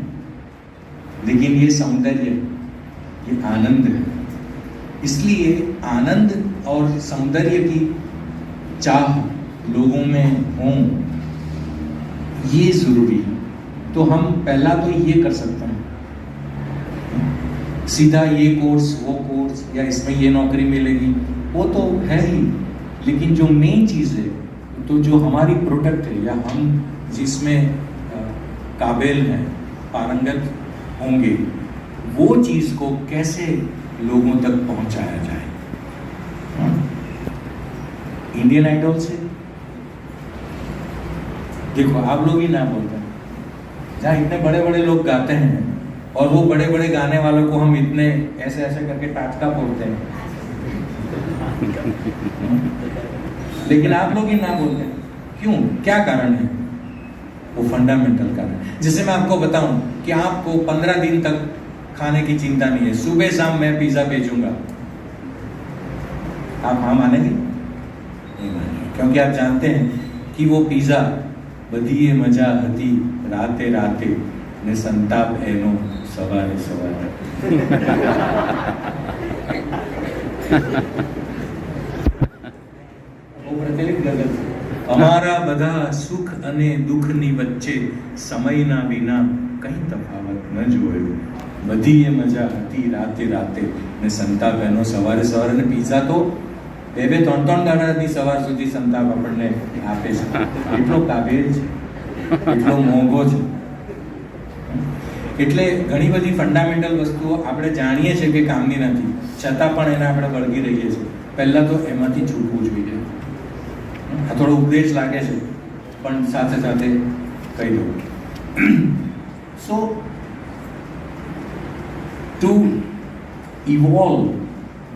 लेकिन ये सौंदर्य, ये आनंद है। इसलिए आनंद और सौंदर्य की चाह लोगों में हो, ये जरूरी है। तो हम पहला तो ये कर सकते हैं, सीधा ये कोर्स वो कोर्स या इसमें ये नौकरी मिलेगी, वो तो है ही, लेकिन जो मेन चीज़ है, तो जो हमारी प्रोडक्ट है या हम जिसमें काबिल हैं, पारंगत होंगे, वो चीज़ को कैसे लोगों तक पहुंचाया जाए। इंडियन आइडल से देखो, आप लोग ही ना बोलते हैं, जहाँ इतने बड़े बड़े लोग गाते हैं और वो बड़े बड़े गाने वालों को हम इतने ऐसे ऐसे करके टाचका बोलते हैं, लेकिन आप लोग ही ना बोलते हैं। क्यों? क्या कारण है? वो फंडामेंटल कारण। जैसे मैं आपको बताऊं कि आपको 15 दिन तक खाने की चिंता नहीं है, सुबह शाम मैं पिज्जा भेजूंगा, आप हाँ मानेंगे? नहीं मानेंगे, क्योंकि आप जानते हैं कि वो पिज्जा बधिये मजा हती राते राते ने संताप एनो सवारे सवारे। वो प्रचलित गजल, અમારા બધા સુખ અને દુઃખની વચ્ચે સમયના વિના કંઈ તફાવત ન જોયો, બધીએ મજા હતી રાતે રાતે ને સંતાપ એનો સવારે સવારે. ને પિઝા તો 2-3 દાડાની સવાર સુધી સંતાપ આપણને આપે છે. એટલો કાબેલ છે, એટલો મોંઘો છે. એટલે ઘણી બધી ફંડામેન્ટલ વસ્તુઓ આપણે જાણીએ છીએ કે કામની નથી, છતાં પણ એને આપણે વળગી રહીએ છીએ. પહેલાં તો એમાંથી છૂટવું જોઈએ. આ થોડો ઉપદેશ લાગે છે, પણ સાથે સાથે કહી દઉં. So to evolve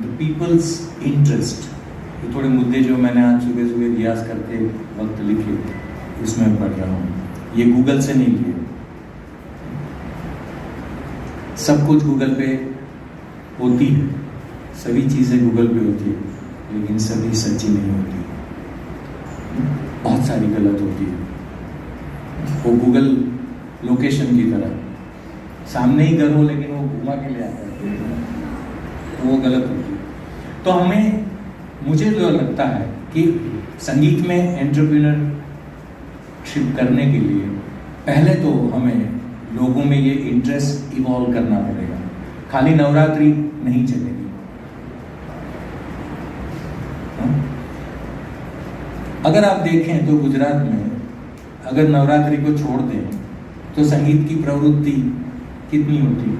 the people's interest, ये थोड़े मुद्दे जो मैंने आज सुबह सुबह रियाज करते वक्त लिखे, उसमें पढ़ रहा हूँ. ये गूगल से नहीं लिए, सब कुछ गूगल पे होती है, सभी चीज़ें गूगल पे होती है, लेकिन सभी सच्ची नहीं होती, बहुत सारी गलत होती है. वो गूगल लोकेशन की तरह, सामने ही घर हो लेकिन वो घुमा के ले आता है, तो वो गलत होती है. तो हमें, मुझे जो लगता है कि संगीत में एंटरप्रेन्योरशिप करने के लिए पहले तो हमें लोगों में ये इंटरेस्ट इवॉल्व करना पड़ेगा. खाली नवरात्रि नहीं चलेगी. अगर आप देखें तो गुजरात में अगर नवरात्रि को छोड़ दें तो संगीत की प्रवृत्ति कितनी होती है?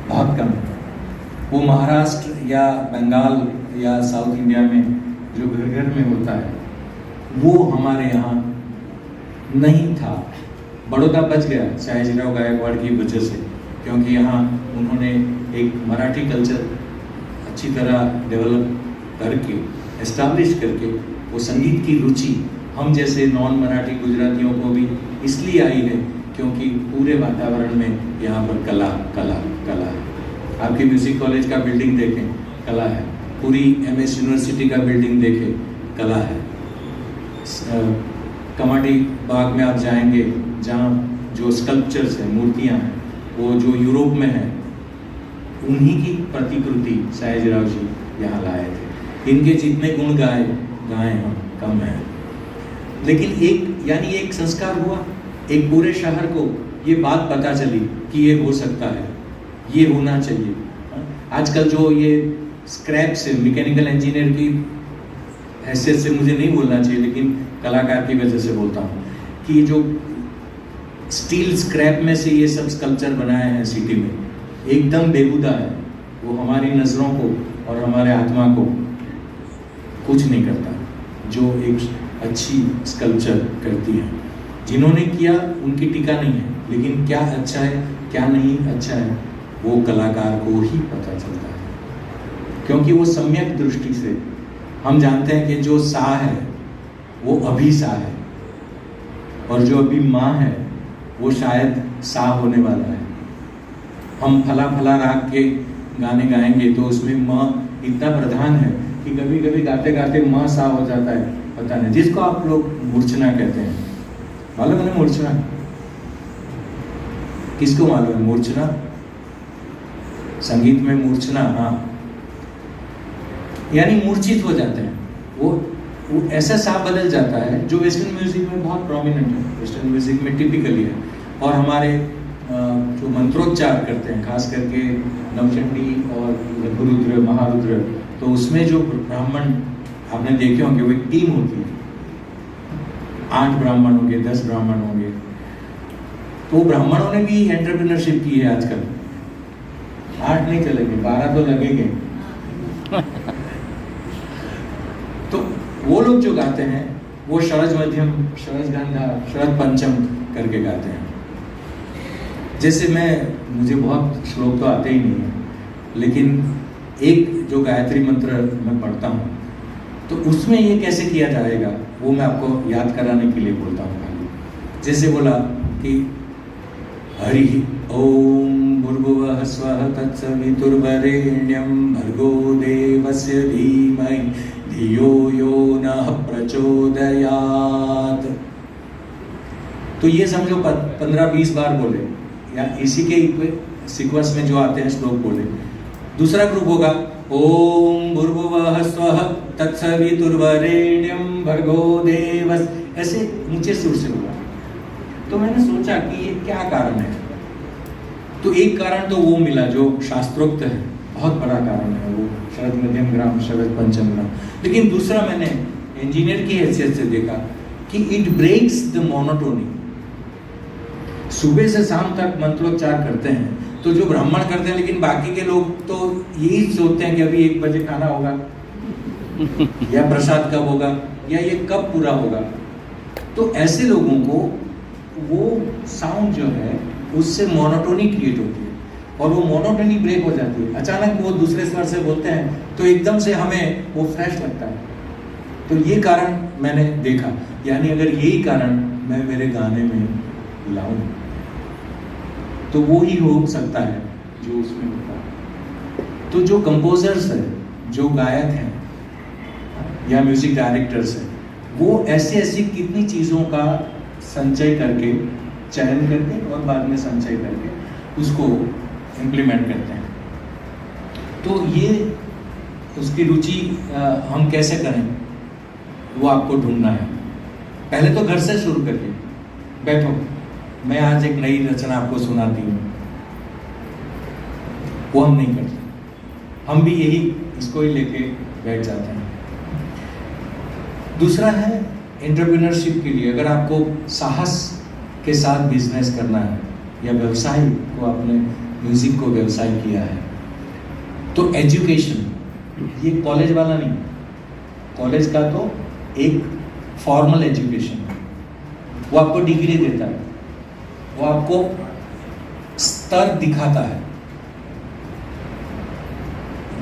बहुत कम. वो महाराष्ट्र या बंगाल या साउथ इंडिया में जो घर घर में होता है, वो हमारे यहाँ नहीं था. बड़ौदा बच गया सयाजीराव गायकवाड़ की वजह से, क्योंकि यहाँ उन्होंने एक मराठी कल्चर अच्छी तरह डेवलप करके, एस्टैब्लिश करके, वो संगीत की रुचि हम जैसे नॉन मराठी गुजरातियों को भी इसलिए आई है क्योंकि पूरे वातावरण में यहाँ पर कला कला कला है. आपके म्यूज़िक कॉलेज का बिल्डिंग देखें, कला है. पूरी MS यूनिवर्सिटी का बिल्डिंग देखें, कला है. कमाटी बाग में आप जाएंगे, जहाँ जो स्कल्पचर्स हैं, मूर्तियाँ हैं, वो जो यूरोप में हैं, उन्हीं की प्रतिकृति सयाजीराव जी यहाँ लाए थे. इनके जितने गुण गाए हम कम हैं, लेकिन एक संस्कार हुआ, एक पूरे शहर को ये बात पता चली कि ये हो सकता है, ये होना चाहिए. आजकल जो ये स्क्रैप से, मैकेनिकल इंजीनियर की हैसियत से मुझे नहीं बोलना चाहिए, लेकिन कलाकार की वजह से बोलता हूँ कि जो स्टील स्क्रैप में से ये सब स्कल्पचर बनाए हैं सिटी में, एकदम बेहुदा है. वो हमारी नज़रों को और हमारे आत्मा को कुछ नहीं करता, जो एक अच्छी स्कल्पचर करती है. जिन्होंने किया उनकी टीका नहीं है, लेकिन क्या अच्छा है क्या नहीं अच्छा है वो कलाकार को ही पता चलता है, क्योंकि वो सम्यक दृष्टि से, हम जानते हैं कि जो सा है वो अभी सा है, और जो अभी माँ है वो शायद सा होने वाला है. हम फला फला राग के गाने गाएंगे तो उसमें माँ इतना प्रधान है कि कभी कभी गाते गाते माँ सा हो जाता है, पता नहीं, जिसको आप लोग मूर्छना कहते हैं. मालूम है मूर्छना? किसको मालूम है मूर्छना? संगीत में मूर्छना, हाँ, यानी मूर्छित हो जाते हैं. वो वो ऐसा साफ बदल जाता है जो वेस्टर्न म्यूजिक में बहुत प्रोमिनेंट है, वेस्टर्न म्यूजिक में टिपिकली है। और हमारे जो मंत्रोच्चार करते हैं, खास करके नवचंडी और लघुरुद्र, महारुद्र, तो उसमें जो ब्राह्मण आपने देखे होंगे, वो एक टीम होती है, 8 ब्राह्मण होंगे, 10 ब्राह्मण होंगे। तो ब्राह्मणों ने भी एंटरप्रेन्योरशिप की है आजकल। 8 नहीं चलेंगे, 12 तो लगेंगे। तो वो लोग जो गाते हैं वो षडज मध्यम, षडज गंधा, षडज पंचम करके गाते हैं। जैसे मुझे बहुत श्लोक तो आते ही नहीं है, लेकिन एक जो गायत्री मंत्र मैं पढ़ता हूँ, तो उसमें ये कैसे किया जाएगा वो मैं आपको याद कराने के लिए बोलता हूँ खाली। जैसे बोला कि हरि ओम भूर्भुवः स्वः तत्सवितुर्वरेण्यं भर्गो देवस्य धीमहि धियो यो नः प्रचोदयात्। तो ये समझो 15-20 बार बोले, या इसी के सीक्वेंस में जो आते हैं श्लोक बोले। दूसरा ग्रुप होगा ओम भूर्भुवः स्वः तत्सवितुर्वरेण्यं भर्गो देवस्य, ऐसे ऊंचे सुर से बोला। तो मैंने सोचा कि ये क्या कारण है। तो एक कारण तो वो मिला जो शास्त्रोक्त है, बहुत बड़ा कारण है वो, शरद मध्यम ग्राम, शरद पंचम ग्राम। लेकिन दूसरा मैंने इंजीनियर की हैसियत से देखा कि इट ब्रेक्स द मोनोटोनी। सुबह से शाम तक मंत्रोच्चार करते हैं, तो जो ब्राह्मण करते हैं, लेकिन बाकी के लोग तो यही सोचते हैं कि अभी 1 बजे खाना होगा, या प्रसाद कब होगा, या ये कब पूरा होगा। तो ऐसे लोगों को वो साउंड जो है उससे मोनोटोनी क्रिएट होती है, और वो मोनोटोनी ब्रेक हो जाती है। अचानक वो दूसरे स्वर से बोलते हैं तो एकदम से हमें वो फ्रेश लगता है। तो ये कारण मैंने देखा, यानी अगर यही कारण मैं मेरे गाने में लाऊं तो वो ही हो सकता है जो उसमें होता है। तो जो कंपोजर्स है, जो गायक हैं या म्यूजिक डायरेक्टर्स हैं, वो ऐसी कितनी चीज़ों का संचय करके, चयन करके और बाद में संचय करके उसको इम्प्लीमेंट करते हैं। तो ये उसकी रुचि हम कैसे करें वो आपको ढूंढना है। पहले तो घर से शुरू करिए, बैठो, मैं आज एक नई रचना आपको सुनाती हूँ। वो हम नहीं करते, हम भी यही इसको ही लेके बैठ जाते हैं। दूसरा है एंटरप्रेन्योरशिप के लिए, अगर आपको साहस के साथ बिजनेस करना है या व्यवसाय को, आपने म्यूजिक को व्यवसाय किया है, तो एजुकेशन, ये कॉलेज वाला नहीं, कॉलेज का तो एक फॉर्मल एजुकेशन है, वो आपको डिग्री देता है, वो आपको स्तर दिखाता है।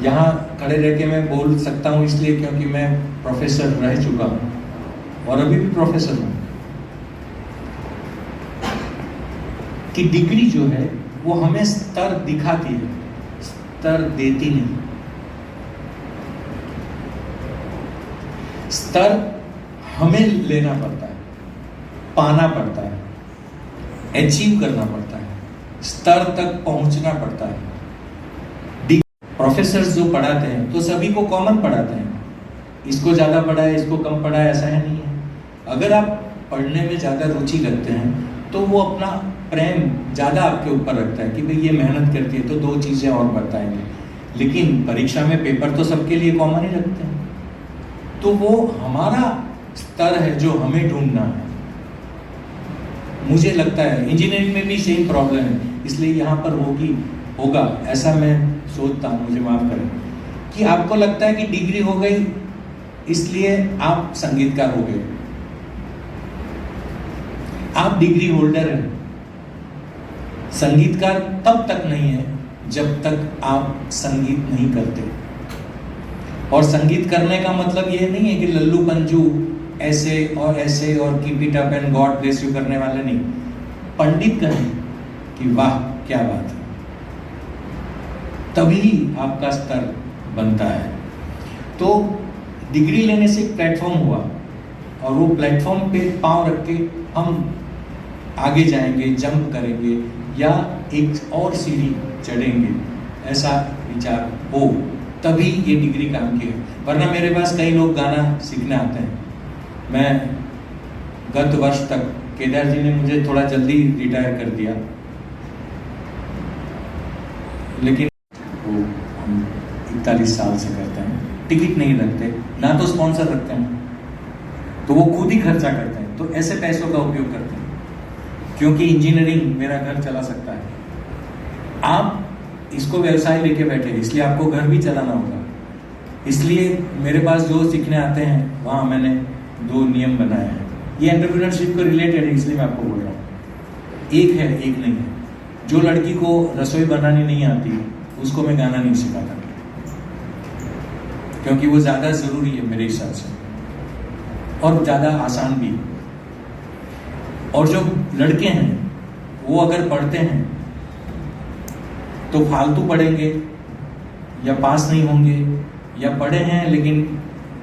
यहाँ खड़े रह के मैं बोल सकता हूँ इसलिए क्योंकि मैं प्रोफेसर रह चुका हूँ और अभी भी प्रोफेसर हूँ, कि डिग्री जो है वो हमें स्तर दिखाती है, स्तर देती नहीं। स्तर हमें लेना पड़ता है, पाना पड़ता है, अचीव करना पड़ता है, स्तर तक पहुंचना पड़ता है। प्रोफेसर्स जो पढ़ाते हैं तो सभी को कॉमन पढ़ाते हैं, इसको ज़्यादा पढ़ा है, इसको कम पढ़ा है, ऐसा है नहीं है। अगर आप पढ़ने में ज़्यादा रुचि रखते हैं तो वो अपना प्रेम ज़्यादा आपके ऊपर रखता है कि भाई ये मेहनत करती है तो 2 चीज़ें और बताएंगे। लेकिन परीक्षा में पेपर तो सबके लिए कॉमन ही रखते हैं। तो वो हमारा स्तर है जो हमें ढूंढना है। मुझे लगता है इंजीनियरिंग में भी सेम प्रॉब्लम है, इसलिए यहाँ पर होगा ऐसा मैं सोचता हूँ, मुझे माफ़ करें, कि आपको लगता है कि डिग्री हो गई इसलिए आप संगीतकार हो गए। आप डिग्री होल्डर हैं, संगीतकार तब तक नहीं है जब तक आप संगीत नहीं करते। और संगीत करने का मतलब ये नहीं है कि लल्लू पंजू ऐसे और keep it up and God bless you करने वाले नहीं। पंडित कहें कि वाह क्या बात है, तभी आपका स्तर बनता है। तो डिग्री लेने से एक प्लेटफॉर्म हुआ, और वो प्लेटफॉर्म पे पांव रख के हम आगे जाएंगे, जंप करेंगे या एक और सीढ़ी चढ़ेंगे, ऐसा विचार हो तभी ये डिग्री काम की है। वरना मेरे पास कई लोग गाना सीखने आते हैं। मैं गत वर्ष तक, केदार जी ने मुझे थोड़ा जल्दी रिटायर कर दिया, लेकिन वो हम 41 साल से करते हैं, टिकट नहीं रखते, ना तो स्पॉन्सर रखते हैं, तो वो खुद ही खर्चा करते हैं। तो ऐसे पैसों का उपयोग करते हैं, क्योंकि इंजीनियरिंग मेरा घर चला सकता है। आप इसको व्यवसाय लेके बैठे, इसलिए आपको घर भी चलाना होगा। इसलिए मेरे पास जो सीखने आते हैं वहाँ मैंने 2 नियम बनाए हैं। ये एंटरप्रेन्योरशिप को रिलेटेड है, इसलिए मैं आपको बोल रहा हूँ। एक है, एक नहीं है। जो लड़की को रसोई बनानी नहीं आती उसको मैं गाना नहीं सिखाता, क्योंकि वो ज़्यादा ज़रूरी है मेरे हिसाब से, और ज़्यादा आसान भी। और जो लड़के हैं वो अगर पढ़ते हैं तो फालतू पढ़ेंगे, या पास नहीं होंगे, या पढ़े हैं लेकिन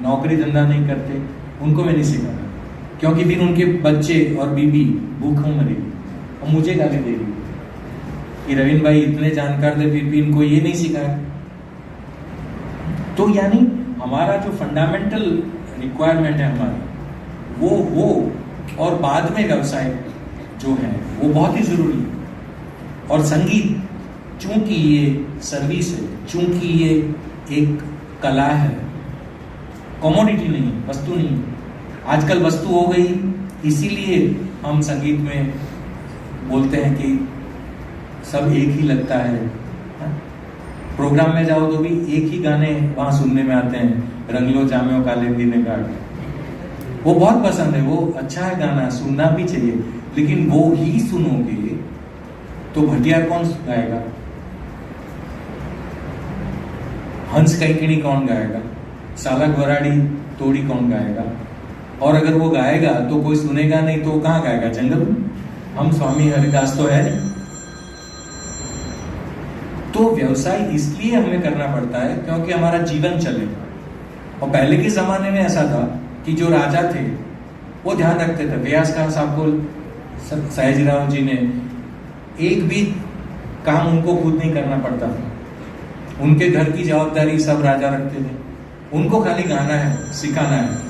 नौकरी धंधा नहीं करते, उनको मैं नहीं सिखाता, क्योंकि फिर उनके बच्चे और बीबी भूखों मरेगी और मुझे गाली देगी कि रविंद्र भाई इतने जानकार थे फिर भी इनको ये नहीं सिखाया। तो यानी हमारा जो फंडामेंटल रिक्वायरमेंट है हमारा वो हो, और बाद में व्यवसाय जो है वो बहुत ही जरूरी है। और संगीत चूंकि ये सर्विस है, चूंकि ये एक कला है, कमोडिटी नहीं है, वस्तु नहीं है। आजकल वस्तु हो गई, इसीलिए हम संगीत में बोलते हैं कि सब एक ही लगता है। प्रोग्राम में जाओ तो भी एक ही गाने वहां सुनने में आते हैं, रंग लो जामे काले दीने गाट, वो बहुत पसंद है, वो अच्छा है गाना, सुनना भी चाहिए। लेकिन वो ही सुनोगे तो भटिया कौन गाएगा, हंस कैकिणी कौन गाएगा, सालक वराड़ी तोड़ी कौन गाएगा? और अगर वो गाएगा तो कोई सुनेगा नहीं, तो कहाँ गाएगा? जंगल में। हम स्वामी हरिदास तो है नहीं। तो व्यवसाय इसलिए हमें करना पड़ता है क्योंकि हमारा जीवन चले। और पहले के जमाने में ऐसा था कि जो राजा थे वो ध्यान रखते थे। व्यास खान साहब को सयाजीराव जी ने एक भी काम उनको खुद नहीं करना पड़ता था, उनके घर की जवाबदारी सब राजा रखते थे, उनको खाली गाना है, सिखाना है।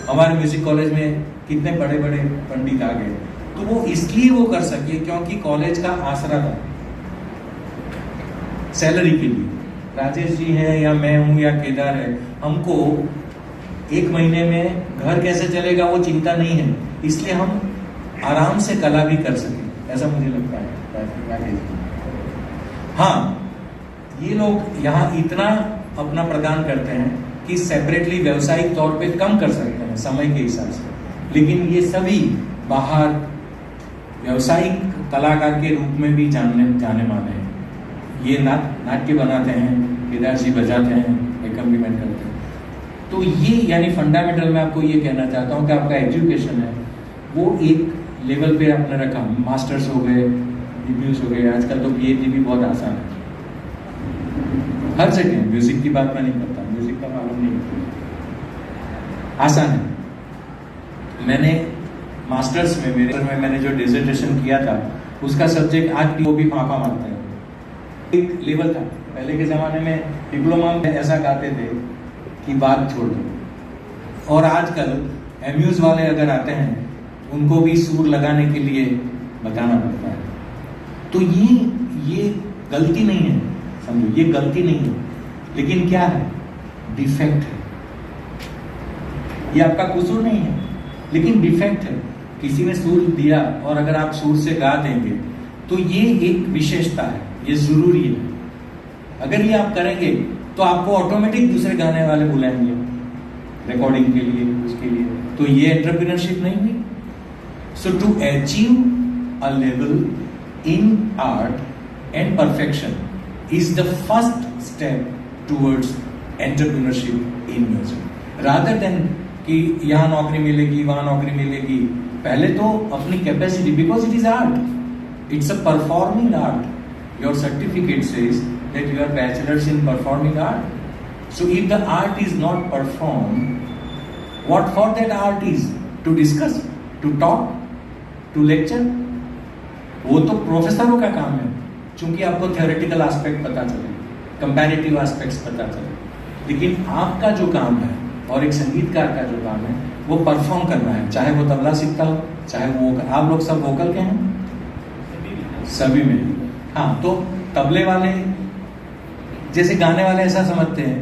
हमारे म्यूजिक कॉलेज में कितने बड़े बड़े पंडित आ गए, तो वो इसलिए वो कर सके क्योंकि कॉलेज का आसरा था सैलरी के लिए। राजेश जी है या मैं हूं या केदार है, हमको एक महीने में घर कैसे चलेगा वो चिंता नहीं है, इसलिए हम आराम से कला भी कर सके, ऐसा मुझे लगता है। हाँ, ये लोग यहाँ इतना अपना प्रदान करते हैं कि सेपरेटली व्यवसायिक तौर पे कम कर सकते हैं समय के हिसाब से, लेकिन ये सभी बाहर व्यावसायिक कलाकार के रूप में भी जाने माने हैं। ये नाट्य बनाते हैं, केदार जी बजाते हैं, एकम्पलीमेंट करते हैं। तो ये यानी फंडामेंटल मैं आपको ये कहना चाहता हूँ कि आपका एजुकेशन है वो एक लेवल पे आपने रखा। मास्टर्स हो गए, डिग्रीज हो गए, आजकल तो पीएचडी भी बहुत आसान है हर जगह। म्यूजिक की बात मैं नहीं करता, म्यूजिक का मालूम नहीं, आसान है। मैंने मास्टर्स में मैंने जो डिसर्टेशन किया था उसका सब्जेक्ट आज भी वो भी फांफा मारता है। एक लेवल था पहले के जमाने में, डिप्लोमा में ऐसा गाते थे कि बात छोड़ दो। और आजकल एम्यूज वाले अगर आते हैं उनको भी सुर लगाने के लिए बताना पड़ता है। तो ये गलती नहीं है, समझो, ये गलती नहीं है, लेकिन क्या है? डिफेक्ट है। ये आपका कसूर नहीं है, लेकिन डिफेक्ट है। किसी ने सुर दिया और अगर आप सुर से गा देंगे तो ये एक विशेषता है, ये जरूरी है। अगर ये आप करेंगे तो आपको ऑटोमेटिक दूसरे गाने वाले बुलाएंगे रिकॉर्डिंग के लिए, उसके लिए। तो ये एंटरप्रेन्योरशिप नहीं हुई। So to achieve a level in art and perfection is the first step towards entrepreneurship in music. Rather than कि यहाँ नौकरी मिलेगी, वहाँ नौकरी मिलेगी, पहले तो अपनी capacity, because it is art, it's a performing art. Your certificate says that you are bachelors in performing art. So if the art is not performed, what for that art is? To discuss, to talk, to lecture. वो तो प्रोफेसरों का काम है, चूंकि आपको theoretical aspect पता चले, कंपैरेटिव एस्पेक्ट्स पता चले। लेकिन आपका जो काम है और एक संगीतकार का जो काम है वो परफॉर्म करना है, चाहे वो तबला सीखता हो, चाहे वो आप लोग सब वोकल के हैं, सभी में। हाँ, तो तबले वाले जैसे गाने वाले ऐसा समझते हैं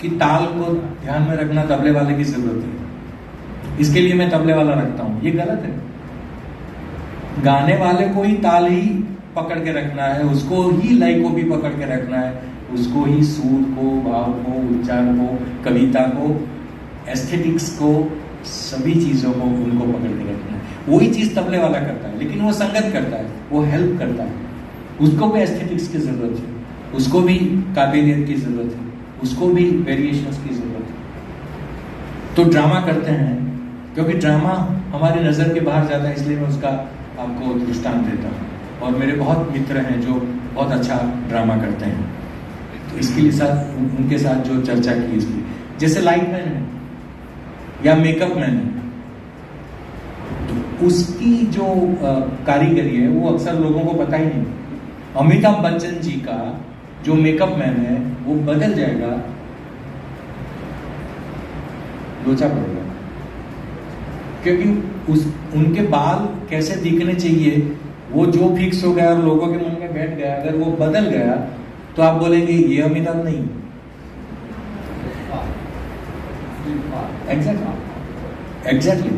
कि ताल को ध्यान में रखना तबले वाले की जरूरत है, इसके लिए मैं तबले वाला रखता हूं। ये गलत है। गाने वाले को ही ताल ही पकड़ के रखना है, उसको ही लय को भी पकड़ के रखना है, उसको ही सूर को, भाव को, उच्चार को, कविता को, एस्थेटिक्स को, सभी चीजों को उनको पकड़ के रखना है। वही चीज तबले वाला करता है, लेकिन वो संगत करता है, वो हेल्प करता है। उसको भी एस्थेटिक्स की जरूरत है, उसको भी काबिलियत की जरूरत है, उसको भी वेरिएशंस की जरूरत है। तो ड्रामा करते हैं, क्योंकि ड्रामा हमारी नजर के बाहर जाता है, इसलिए मैं उसका आपको दृष्टांत देता हूँ। और मेरे बहुत मित्र हैं जो बहुत अच्छा ड्रामा करते हैं, तो इसके लिए साथ उनके साथ जो चर्चा की इसकी, जैसे लाइटमैन है या मेकअप मैन है, तो उसकी जो कारीगरी है वो अक्सर लोगों को पता ही नहीं। अमिताभ बच्चन जी का जो मेकअप मैन है वो बदल जाएगा, लोचा पड़ेगा, क्योंकि उनके बाल कैसे दिखने चाहिए वो जो फिक्स हो गया और लोगों के मन में बैठ गया, अगर वो बदल गया तो आप बोलेंगे ये अमिताभ नहीं। एग्जैक्टली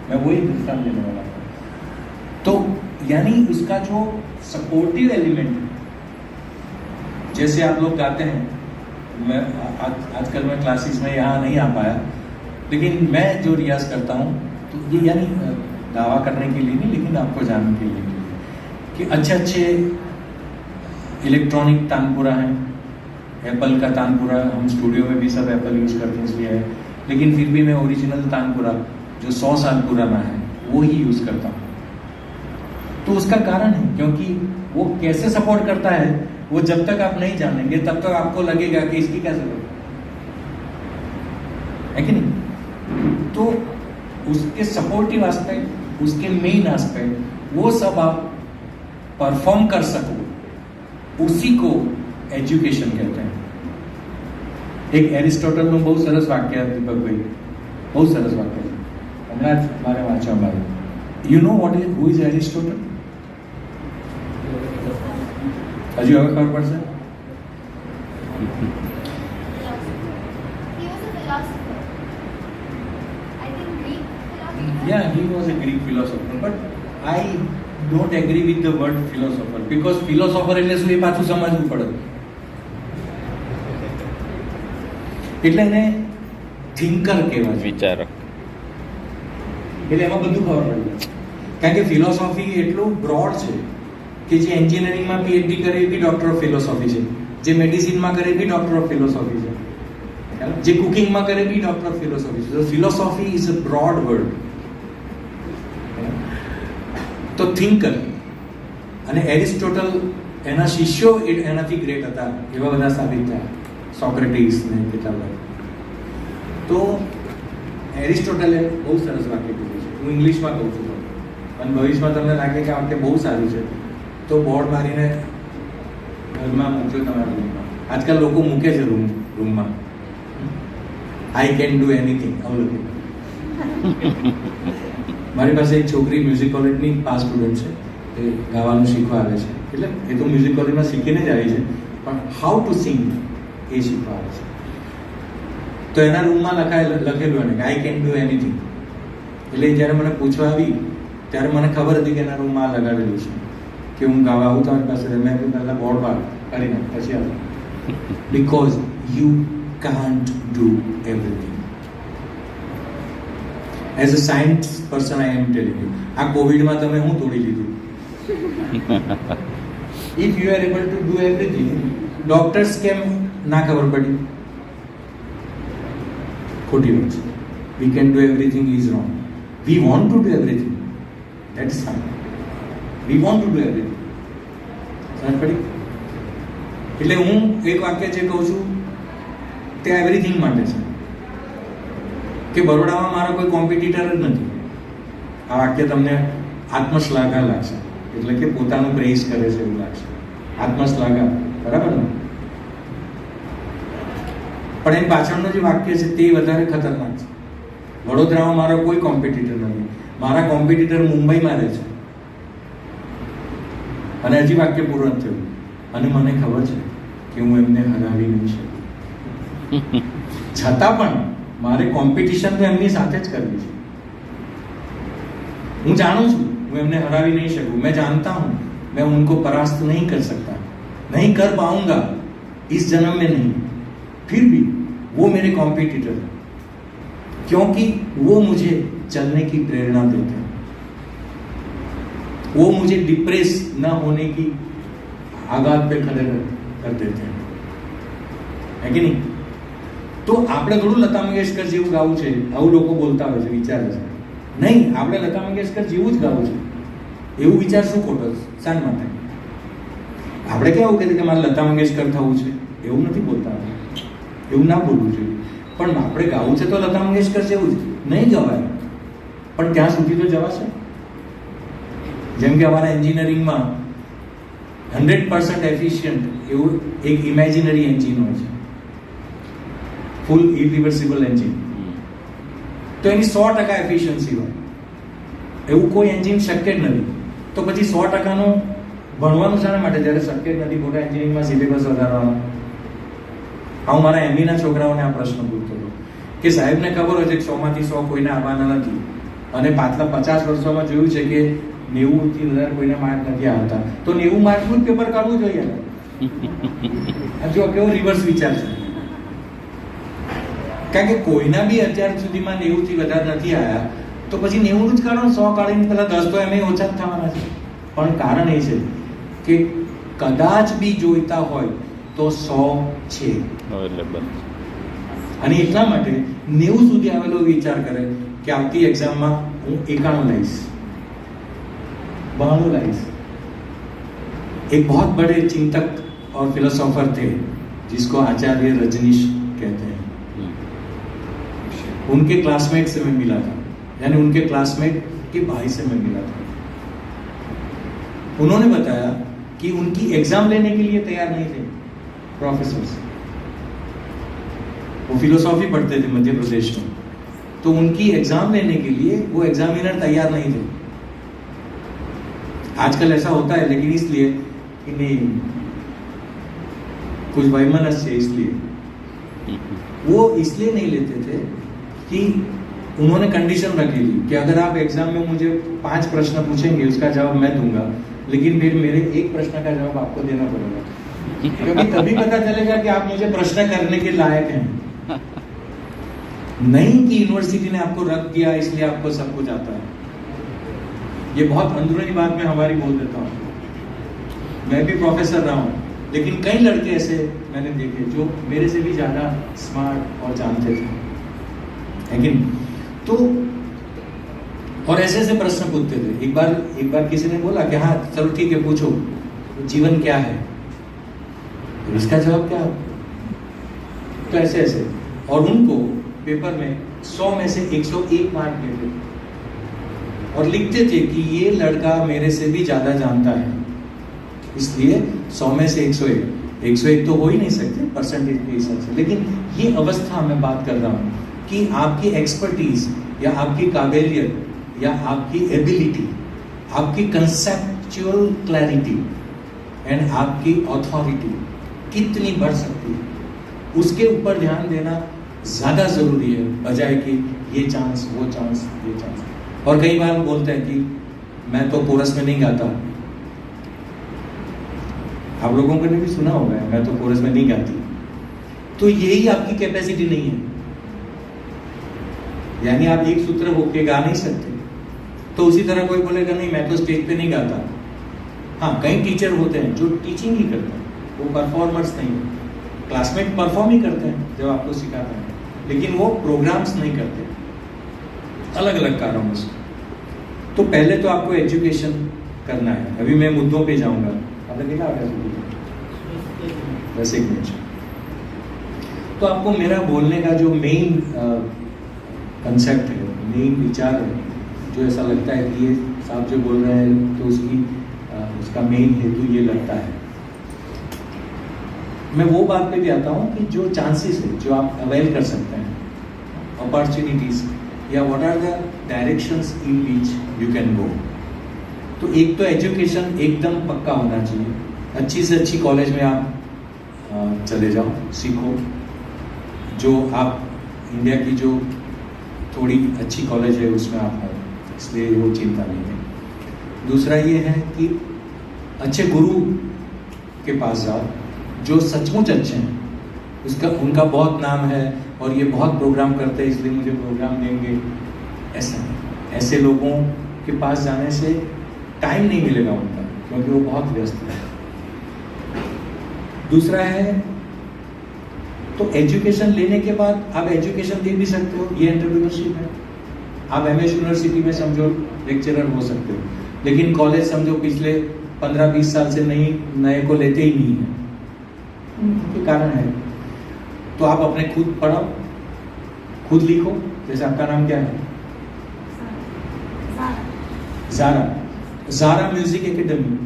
मैं वही दृष्टांत देने वाला था। तो यानी उसका जो सपोर्टिव एलिमेंट, जैसे आप लोग गाते हैं, मैं आजकल मैं क्लासेस में यहाँ नहीं आ पाया, लेकिन मैं जो रियाज करता हूँ तो ये यानी दावा करने के लिए नहीं, लेकिन आपको जानने के लिए कि अच्छे अच्छे इलेक्ट्रॉनिक तानपुरा हैं, एप्पल का तानपुरा, हम स्टूडियो में भी सब एप्पल यूज करते हैं इसलिए है, लेकिन फिर भी मैं ओरिजिनल तानपुरा जो 100 साल पुराना है वो ही यूज करता हूँ। तो उसका कारण है क्योंकि वो कैसे सपोर्ट करता है वो जब तक आप नहीं जानेंगे तब तक आपको लगेगा कि इसकी क्या जरूरत है कि नहीं। तो उसके सपोर्टिव एस्पेक्ट, उसके मेन एस्पेक्ट, वो सब आप परफॉर्म कर सको, उसी को एजुकेशन कहते हैं। एक एरिस्टोटल નું બહુ સરસ વાક્ય દીપકભાઈ, બહુ સરસ વાક્ય છે, હમણાં જ મારે વાંચવા આવ્યું. You know who is Aristotle? હજુ હવે ખબર પડશે? He was a philosopher. I think Greek philosopher. Yeah, he was a Greek philosopher, but I don't agree with the word philosopher because philosopher એટલે શું એ પાછું સમજવું પડે. એટલે એને થિંકર કહેવાય, વિચારક. એટલે એમાં બધું ખબર પડી જાય. કારણ કે ફિલોસોફી એટલું બ્રોડ છે કે જે એન્જિનિયરિંગમાં પીએચડી કરે એ બી ડોક્ટર ઓફ ફિલોસોફી છે, જે મેડિસિનમાં કરે એ બી ડોક્ટર ઓફ ફિલોસોફી છે, જે કુકિંગમાં કરે એ બી ડોક્ટર ઓફ ફિલોસોફી છે. તો philosophy is a broad word. તો થિંકર અને એરિસ્ટોટલ એના શિષ્યો એનાથી ગ્રેટ હતા, એવા બધા સાબિત થયા, સોક્રેટિસ ને કેટલા બધા. તો એરિસ્ટોટલે બહુ સરસ વાક્ય કીધું છે, હું ઇંગ્લિશમાં કહું છું અને ભવિષ્યમાં તમને લાગે કે આ વખતે બહુ સારું છે તો બોર્ડ મારીને ઘરમાં મૂકજો તમારા રૂમમાં. આજકાલ લોકો મૂકે છે રૂમમાં, આઈ કેન ડુ એનીથિંગ. આવું લખ્યું. મારી પાસે એક છોકરી મ્યુઝિક કોલેજની પાસ સ્ટુડન્ટ છે, એ ગાવાનું શીખવા આવે છે, એટલે એ તો મ્યુઝિક કોલેજમાં શીખીને જ આવી છે, પણ હાઉ ટુ સિંગ એ શીખવા આવે છે. તો એના રૂમમાં લખેલું એને આઈ કેન ડુ એનીથિંગ. એટલે જ્યારે મને પૂછવા આવી ત્યારે મને ખબર હતી કે એના રૂમમાં લગાડેલું છે કે હું ગાવા આવું તમારી પાસે, મેં પહેલાં બોર્ડ બહાર કાઢી નાખ પછી આવું. Because you can't do everything. As a science person I M telling you, આ કોવિડમાં તમે હું તોડી લીધું. If you are able to do everything, doctors કેમ ના ખબર પડી? ખોટી વાત છે. We can do everything is wrong. We want to do everything, that is fine. We want to do everything. સમજ પડી? એટલે હું એક વાક્ય જે કહું છું તે એવરીથિંગ માટે છે કે બરોડામાં મારો કોઈ કોમ્પિટિટર જ નથી. આ વાક્ય તમને આત્મશ્લાઘા લાગશે, એટલે કે પોતાનું પ્રેઝ કરે છે એવું લાગશે. આત્મશ્લાઘા, બરાબર ને? પણ એની પાછળનું જે વાક્ય છે તે વધારે ખતરનાક છે. વડોદરામાં મારો કોઈ કોમ્પિટિટર નથી, મારા કોમ્પિટિટર મુંબઈમાં રહે છે. અને હજી વાક્ય પૂર્ણ થયું, અને મને ખબર છે કે હું એમને હરાવી નહીં શકું. છતાં પણ મારે કોમ્પિટિશન તો એમની સાથે જ કરવી છે. હું જાણું છું હું એમને हरावी नहीं सकूं, मैं जानता हूं मैं उनको परास्त नहीं कर सकता, नहीं कर पाऊंगा इस जन्म में नहीं, फिर भी वो मेरे कॉम्पिटिटर हैं क्योंकि वो मुझे चलने की प्रेरणा देते हैं, वो मुझे डिप्रेस न होने की आगात पे खड़े कर देते हैं, है कि नहीं? તો આપણે થોડું લતા મંગેશકર જેવું ગાવું છે આવું લોકો બોલતા હોય છે, વિચારે છે. નહીં, આપણે લતા મંગેશકર જેવું જ ગાવું છે એવું વિચાર શું ખોટો શાન માટે? આપણે કેવું કહીએ કે મારે લતા મંગેશકર થવું છે એવું નથી બોલતા, એવું ના બોલવું જોઈએ. પણ આપણે ગાવું છે તો લતા મંગેશકર જેવું જ નહીં ગવાય, પણ ત્યાં સુધી તો જવાશે. જેમ કે અમારા એન્જિનિયરિંગમાં 100% એફિશિયન્ટ એવું એક ઇમેજિનરી એન્જિન હોય છે, ફૂલ ઇરિવર્સિબલ એન્જિન. તો એની 100% એફિશિયન્સી હોય, એવું કોઈ એન્જિન શક્ય જ નથી. તો પછી 100%નું ભણવાનું શાના માટે જ્યારે શક્ય જ નથી મોટા એન્જિનિયરિંગમાં સિલેબસ વધારવાનો? હું મારા એમબીના છોકરાઓને આ પ્રશ્ન પૂછતો હતો કે સાહેબને ખબર હોય છે કે 100માંથી 100 કોઈને આવવાના નથી, અને પાછલા 50 વર્ષોમાં જોયું છે કે 90થી વધારે કોઈને માર્ક નથી આવતા, તો 90 માર્કનું જ પેપર કાઢવું જોઈએ. જો કેવો રિવર્સ વિચાર છે, કારણ કે કોઈના બી અત્યાર સુધીમાં 90થી વધારે નથી આવ્યા, તો પછી 90 જ કાઢો, 100 કાઢીને પેલા 10 તો એમ ઓછા જ થવાના છે. પણ કારણ એ છે કે કદાચ બી જોઈતા હોય તો 100 છે, અને એટલા માટે 90 સુધી આવેલો વિચાર કરે કે આવતી એક્ઝામમાં હું 91 લાવીશ, 92 लाइफ. एक बहुत बड़े चिंतक और फिलोसोफर थे जिसको आचार्य रजनीश कहते हैं. उनके क्लासमेट से मैं मिला था, यानी उनके क्लासमेट के भाई से मैं मिला था. उन्होंने बताया कि उनकी एग्जाम लेने के लिए तैयार नहीं थे प्रोफेसर. वो फिलोसॉफी पढ़ते थे मध्य प्रदेश में, तो उनकी एग्जाम लेने के लिए वो एग्जामिनर तैयार नहीं थे. आजकल ऐसा होता है, लेकिन इसलिए कि नहीं कुछ वैमनस है, इसलिए वो इसलिए नहीं लेते थे कि उन्होंने कंडीशन रखी थी कि अगर आप एग्जाम में मुझे 5 प्रश्न पूछेंगे उसका जवाब मैं दूंगा, लेकिन फिर मेरे एक प्रश्न का जवाब आपको देना पड़ेगा, क्योंकि तभी पता चलेगा कि आप मुझे प्रश्न करने के लायक हैं. नहीं कि यूनिवर्सिटी ने आपको रख दिया इसलिए आपको सब कुछ आता है. ये बहुत अंदरूनी बात मैं हमारी बोल देता हूँ, मैं भी प्रोफेसर रहा हूँ, लेकिन कई लड़के ऐसे मैंने देखे जो मेरे से भी ज़्यादा स्मार्ट और जानते थे, लेकिन तो और ऐसे ऐसे प्रश्न पूछते थे. एक बार किसी ने बोला कि हाँ चलो ठीक है पूछो, जीवन क्या है, इसका जवाब क्या? तो ऐसे ऐसे, और उनको पेपर में 100 में से 101 मार्क देते थे और लिखते थे कि ये लड़का मेरे से भी ज्यादा जानता है, इसलिए 100 में से 101 तो हो ही नहीं सकते परसेंटेज के हिसाब से. लेकिन ये अवस्था मैं बात कर रहा हूँ कि आपकी एक्सपर्टीज या आपकी काबिलियत या आपकी एबिलिटी, आपकी कंसेप्चुअल क्लैरिटी एंड आपकी अथॉरिटी कितनी बढ़ सकती है, उसके ऊपर ध्यान देना ज्यादा जरूरी है, बजाय कि ये चांस वो चांस ये चांस. और कई बार बोलते हैं कि मैं तो कोरस में नहीं गाता. आप लोगों को ने भी सुना होगा मैं तो कोरस में नहीं गाती. तो यही आपकी कैपेसिटी नहीं है, यानी आप एक सूत्र होके गा नहीं सकते. तो उसी तरह कोई बोलेगा नहीं मैं तो स्टेज पे नहीं गाता. हाँ, कई टीचर होते हैं जो टीचिंग ही करते हैं, वो परफॉर्मर्स नहीं है. क्लासमेट परफॉर्म ही करते हैं जब आपको सिखाते हैं, लेकिन वो प्रोग्राम्स नहीं करते, अलग अलग कारणों से. तो पहले तो आपको एजुकेशन करना है. अभी मैं मुद्दों पे जाऊंगा. आपने देखा वैसे एक मिनट. तो आपको मेरा बोलने का जो मेन कंसेप्ट है, मेन विचार है, जो ऐसा लगता है कि ये साहब जो बोल रहे हैं तो उसका मेन हेतु ये लगता है मैं वो बात पे भी आता हूँ कि जो चांसेस है जो आप अवेल कर सकते हैं, अपॉर्चुनिटीज, या what are the directions in which you can go. तो एक तो एजुकेशन एकदम पक्का होना चाहिए, अच्छी से अच्छी कॉलेज में आप चले जाओ, सीखो। जो आप इंडिया की जो थोड़ी अच्छी कॉलेज है उसमें आप हो, इसलिए वो चिंता नहीं है। दूसरा ये है कि अच्छे गुरु के पास जाओ जो सचमुच अच्छे हैं, उनका बहुत नाम है और ये बहुत प्रोग्राम करते हैं इसलिए मुझे प्रोग्राम देंगे, ऐसा नहीं। ऐसे लोगों के पास जाने से टाइम नहीं मिलेगा उनका, क्योंकि वो बहुत व्यस्त है। दूसरा है तो एजुकेशन लेने के बाद आप एजुकेशन दे भी सकते हो, ये एंटरप्रेन्योरशिप है। आप एमएस यूनिवर्सिटी में समझो लेक्चरर हो सकते हो, लेकिन कॉलेज समझो पिछले 15-20 साल से नए को लेते ही नहीं है, उनके कारण है। तो आप अपने खुद पढ़ो, खुद लिखो। जैसे आपका नाम क्या है? ज़ारा म्यूजिक एकेडमी,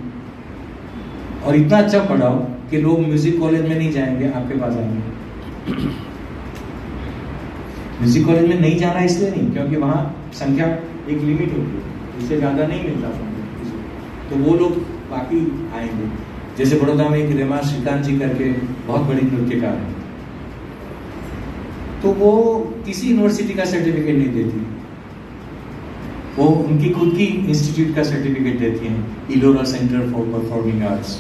और इतना अच्छा पढ़ाओ कि लोग म्यूजिक कॉलेज में नहीं जाएंगे, आपके पास आएंगे। म्यूजिक कॉलेज में नहीं जाना इसलिए नहीं, क्योंकि वहाँ संख्या एक लिमिट होती है, इससे ज़्यादा नहीं मिलता, तो वो लोग बाकी आएंगे। जैसे बड़ौदा में एक रेमा श्रीकांत जी करके बहुत बड़ी नृत्यकार है, तो वो किसी यूनिवर्सिटी का सर्टिफिकेट नहीं देती, वो उनकी खुद की इंस्टीट्यूट का सर्टिफिकेट देती हैं, Ellora centre for performing arts.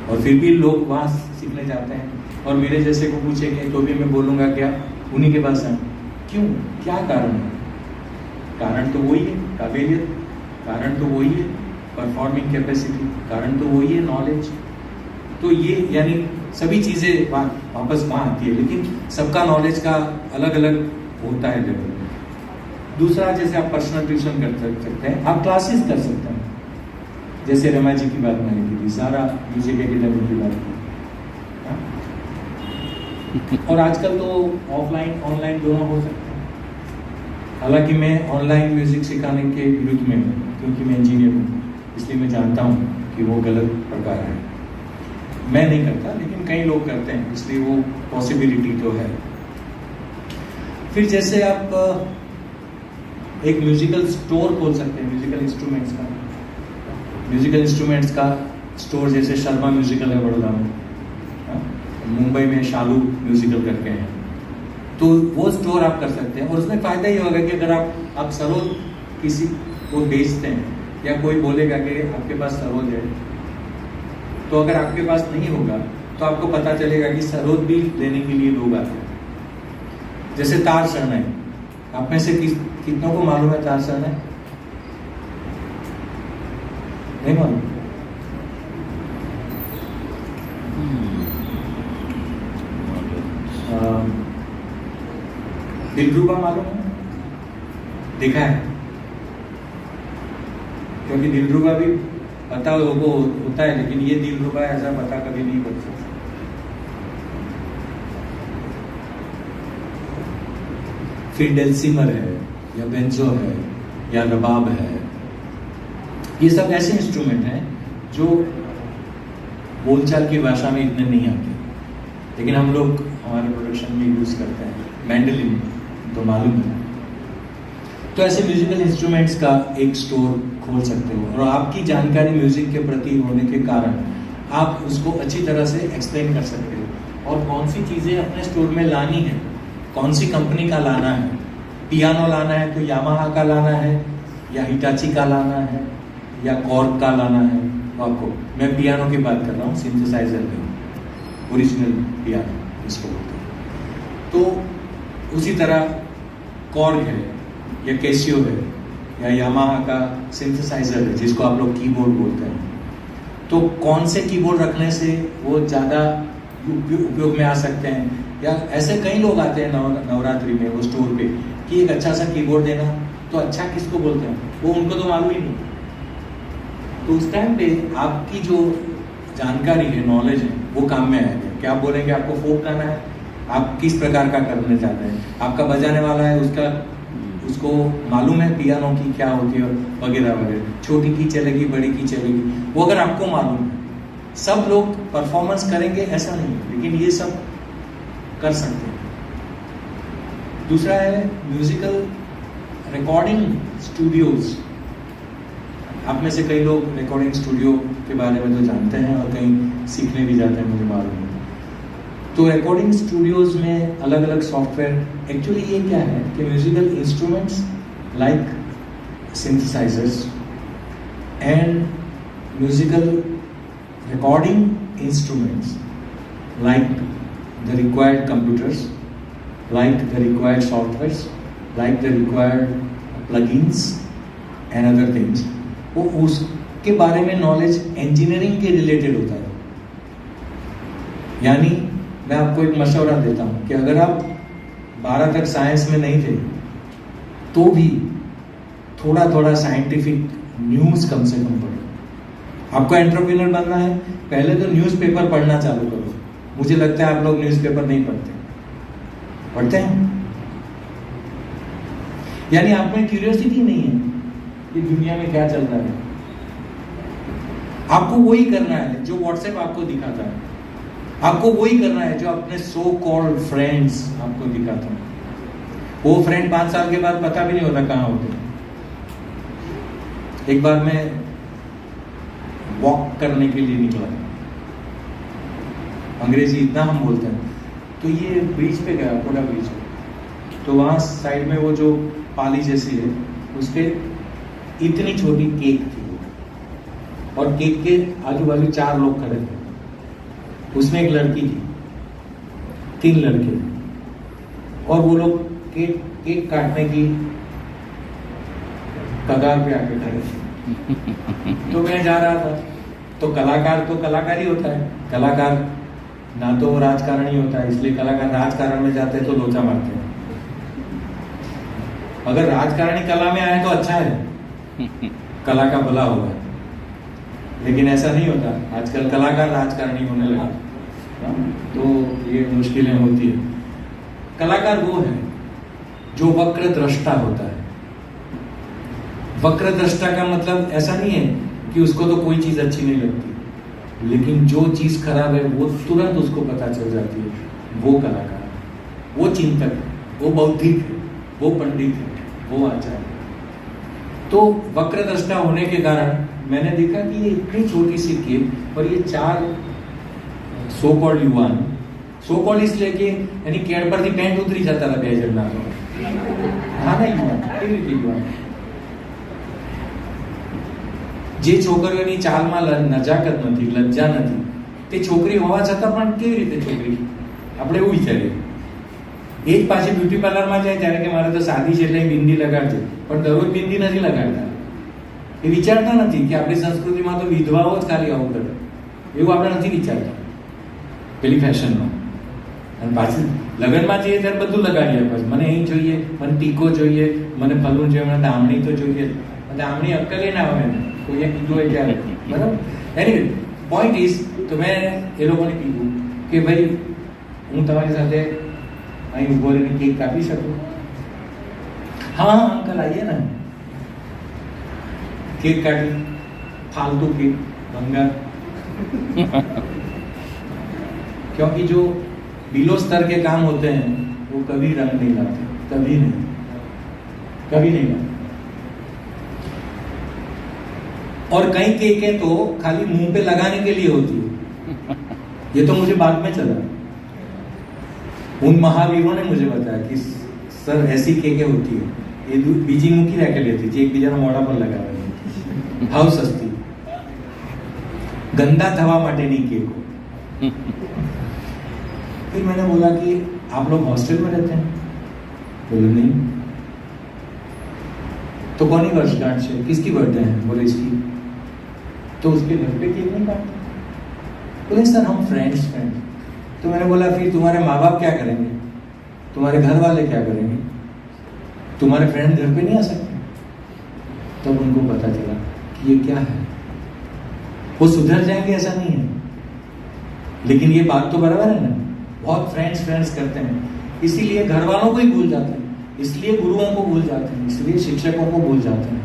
और फिर भी लोग वहाँ सीखने जाते हैं, और मेरे जैसे को पूछेंगे तो भी मैं बोलूँगा क्या उन्हीं के पास आए। क्यों? क्या कारण है? कारण तो वही है काबिलियत, कारण तो वही है परफॉर्मिंग कैपेसिटी, कारण तो वही है नॉलेज। तो ये यानी सभी चीज़ें वापस वहाँ आती है, लेकिन सबका नॉलेज का अलग अलग होता है लेवल। दूसरा, जैसे आप पर्सनल ट्यूशन कर सकते हैं, आप क्लासेस कर सकते हैं, जैसे रमा जी की बात मैंने की थी, सारा म्यूजिक एकेडमी की बात की। और आजकल तो ऑफलाइन ऑनलाइन दोनों हो सकते हैं। हालांकि मैं ऑनलाइन म्यूजिक सिखाने के विरुद्ध में हूँ, क्योंकि मैं इंजीनियर हूँ, इसलिए मैं जानता हूँ कि वो गलत प्रकार है। मैं नहीं करता, लेकिन कई लोग करते हैं, इसलिए वो पॉसिबिलिटी तो है। फिर जैसे आप एक म्यूजिकल स्टोर खोल सकते हैं, म्यूजिकल इंस्ट्रूमेंट्स का स्टोर, जैसे शर्मा म्यूजिकल है बड़ौदा में, मुंबई में शालू म्यूजिकल करके हैं, तो वो स्टोर आप कर सकते हैं। और उसमें फ़ायदा ये होगा कि अगर आप सरोद किसी को बेचते हैं, या कोई बोलेगा कि आपके पास सरोद है, तो अगर आपके पास नहीं होगा तो आपको पता चलेगा कि सरोद भी लेने के लिए लोग आते हैं। जैसे तार शहनाई, आप में से कितनों को मालूम है तार शहनाई? नहीं मालूम? दिलरुबा मालूम है? देखा है? क्योंकि दिलरुबा भी पता लोगों को होता है, लेकिन ये दिलरुबा ऐसा पता कभी नहीं कर सकता। फिर डेल्सीमर है, या बेंजो है, या रबाब है, ये सब ऐसे इंस्ट्रूमेंट हैं जो बोलचाल की भाषा में इतने नहीं आते, लेकिन हम लोग हमारे प्रोडक्शन में यूज करते हैं। मैंडलिन तो मालूम है। तो ऐसे म्यूजिकल इंस्ट्रूमेंट्स का एक स्टोर खोल सकते हो, और आपकी जानकारी म्यूजिक के प्रति होने के कारण आप उसको अच्छी तरह से एक्सप्लेन कर सकते हो, और कौन सी चीज़ें अपने स्टोर में लानी है, कौन सी कंपनी का लाना है। पियानो लाना है तो यामाहा का लाना है, या हिटाची का लाना है, या कॉर्ग का लाना है। तो आपको, मैं पियानो की बात कर रहा हूँ, सिंथेसाइजर में, ओरिजिनल पियानो इसको बोलते हैं। तो उसी तरह कॉर्ग है, या कैसियो है, या यामाहा का सिंथेसाइजर है, जिसको आप लोग कीबोर्ड बोलते हैं। तो कौन से कीबोर्ड रखने से वो ज़्यादा उपयोग में आ सकते हैं, या ऐसे कई लोग आते हैं नवरात्रि में वो स्टोर पे कि एक अच्छा सा कीबोर्ड देना, तो अच्छा किसको बोलते हैं, वो उनको तो मालूम ही नहीं। तो उस टाइम पे आपकी जो जानकारी है, नॉलेज है, वो काम में आएगा। क्या आप बोलेंगे आपको फोक गाना है, आप किस प्रकार का करने चाहते हैं, आपका बजाने वाला है उसको मालूम है पियानो की क्या होती है वगैरह वगैरह, छोटी की चलेगी बड़ी की चलेगी, वो अगर आपको मालूम है, सब लोग परफॉर्मेंस करेंगे ऐसा नहीं, लेकिन ये सब कर सकते हैं। दूसरा है म्यूजिकल रिकॉर्डिंग स्टूडियोज। आप में से कई लोग रिकॉर्डिंग स्टूडियो के बारे में तो जानते हैं और कहीं सीखने भी जाते हैं, मुझे मालूम है। तो रिकॉर्डिंग स्टूडियोज में अलग अलग सॉफ्टवेयर, एक्चुअली ये क्या है कि musical instruments like synthesisers and musical recording instruments like the required computers, like the required softwares, like the required plugins and other things, वो उसके बारे में नॉलेज इंजीनियरिंग के रिलेटेड होता है। यानी मैं आपको एक मशवरा देता हूँ कि अगर आप 12 तक साइंस में नहीं थे तो भी थोड़ा थोड़ा साइंटिफिक न्यूज़ कम से कम पढ़ो। आपको एंटरप्रेन्योर बनना है, पहले तो न्यूज़पेपर पढ़ना चालू करो। मुझे लगता है आप लोग न्यूज़पेपर नहीं पढ़ते हैं। यानी आप में क्यूरियोसिटी नहीं है कि दुनिया में क्या चल रहा है। आपको वही करना है जो व्हाट्सएप आपको दिखाता है, आपको वही करना है जो अपने सो कॉल्ड फ्रेंड्स आपको दिखाते हैं। वो फ्रेंड 5 साल के बाद पता भी नहीं होता कहाँ होते। एक बार मैं वॉक करने के लिए निकला, अंग्रेजी इतना हम बोलते हैं, तो ये ब्रिज पे गया, कोडा ब्रिज पे। तो वहाँ साइड में वो जो पाली जैसी है, उस पे इतनी छोटी केक थी वो, और केक के आजू बाजू 4 लोग खड़े थे। उसमें एक लड़की थी, 3 लड़के, और वो लोग केक काटने की कगार पे आके खड़े थे। तो मैं जा रहा था, तो कलाकार ही होता है। कलाकार ना तो राजकारण होता है, इसलिए कलाकार राजकारण में जाते हैं तो लोचा मारते हैं। अगर राजकारणी कला में आए तो अच्छा है, कला का भला होगा, लेकिन ऐसा नहीं होता। आजकल कलाकार राजकारणी होने लगा, तो ये मुश्किलें होती है। कलाकार वो है जो वक्र दृष्टा होता है। वक्र दृष्टा का मतलब ऐसा नहीं है कि उसको तो कोई चीज अच्छी नहीं लगती, लेकिन जो चीज खराब है वो तुरंत उसको पता चल जाती है। वो कलाकार, वो चिंतक, वो बौद्धिक है, वो पंडित है, वो आचार्य है। तो वक्र दृष्टा होने के कारण मैंने देखा कि ये इतनी छोटी सी केक, और ये 4 सो कॉल्ड युवान, सो कॉल्ड इसलिए कि यानी केड़ पर पेंट उतरी जाता था बेजर ना, हाँ नहीं युवान જે છોકરીઓની ચાલમાં નજાકત નથી, લજ્જા નથી, તે છોકરી હોવા છતાં પણ કેવી રીતે છોકરી, આપણે એવું વિચારીએ। એ જ પાછી બ્યુટી પાર્લરમાં જાય ત્યારે કે મારે તો સાદી છે એટલે બિંદી લગાડજો, પણ દરરોજ બિંદી નથી લગાડતા। એ વિચારતા નથી કે આપણી સંસ્કૃતિમાં તો વિધવાઓ જ ખાલી આવું કરે, એવું આપણે નથી વિચારતા પેલી ફેશનમાં। અને પાછી લગ્નમાં જઈએ ત્યારે બધું લગાડીએ, પછી મને અહીં જોઈએ, મને ટીકો જોઈએ, મને ફલૂન જોઈએ, મને દામણી તો જોઈએ, દામણી અક્કલે ના આવે ને કોઈએ કીધું હોય ત્યારે, બરાબર। એનીવે પોઈન્ટ ઇઝ, તો મેં એ લોકોને કીધું કે ભાઈ હું તમારી સાથે અહીં ઉભો રહીને કેક કાપી શકું? हाँ अंकल आइए ना। केक काटी, फालतू केक, भंगार, क्योंकि जो बिलो स्तर के काम होते हैं वो कभी रंग नहीं लाते, कभी नहीं लाते। और कई केकें तो खाली मुंह पे लगाने के लिए होती है, ये तो मुझे बाद में चला। उन महावीरों ने मुझे बताया कि सर ऐसी केकें होती है, ये बीजी मुखी रह लेती थी, एक बीजा मोड़ा पर लगा रही, हाउ सस्ती, गंदा थवा माटेनी केक। फिर मैंने बोला कि आप लोग हॉस्टल में रहते हैं? बोले नहीं। तो कौन ही वर्षगांठ है, किसकी बर्थडे है? बोले इसकी। तो उसके घर पे केक नहीं काटते? बोले सर हम फ्रेंड्स। तो मैंने बोला फिर तुम्हारे माँ बाप क्या करेंगे, तुम्हारे घर वाले क्या करेंगे, तुम्हारे फ्रेंड घर पे नहीं आ सकते? तब उनको पता चला कि ये क्या है। वो सुधर जाएंगे ऐसा नहीं है, लेकिन ये बात तो बराबर है ना, बहुत फ्रेंड्स करते हैं, इसीलिए घर वालों को ही भूल जाते हैं, इसलिए गुरुओं को भूल जाते हैं, इसलिए शिक्षकों को भूल जाते हैं,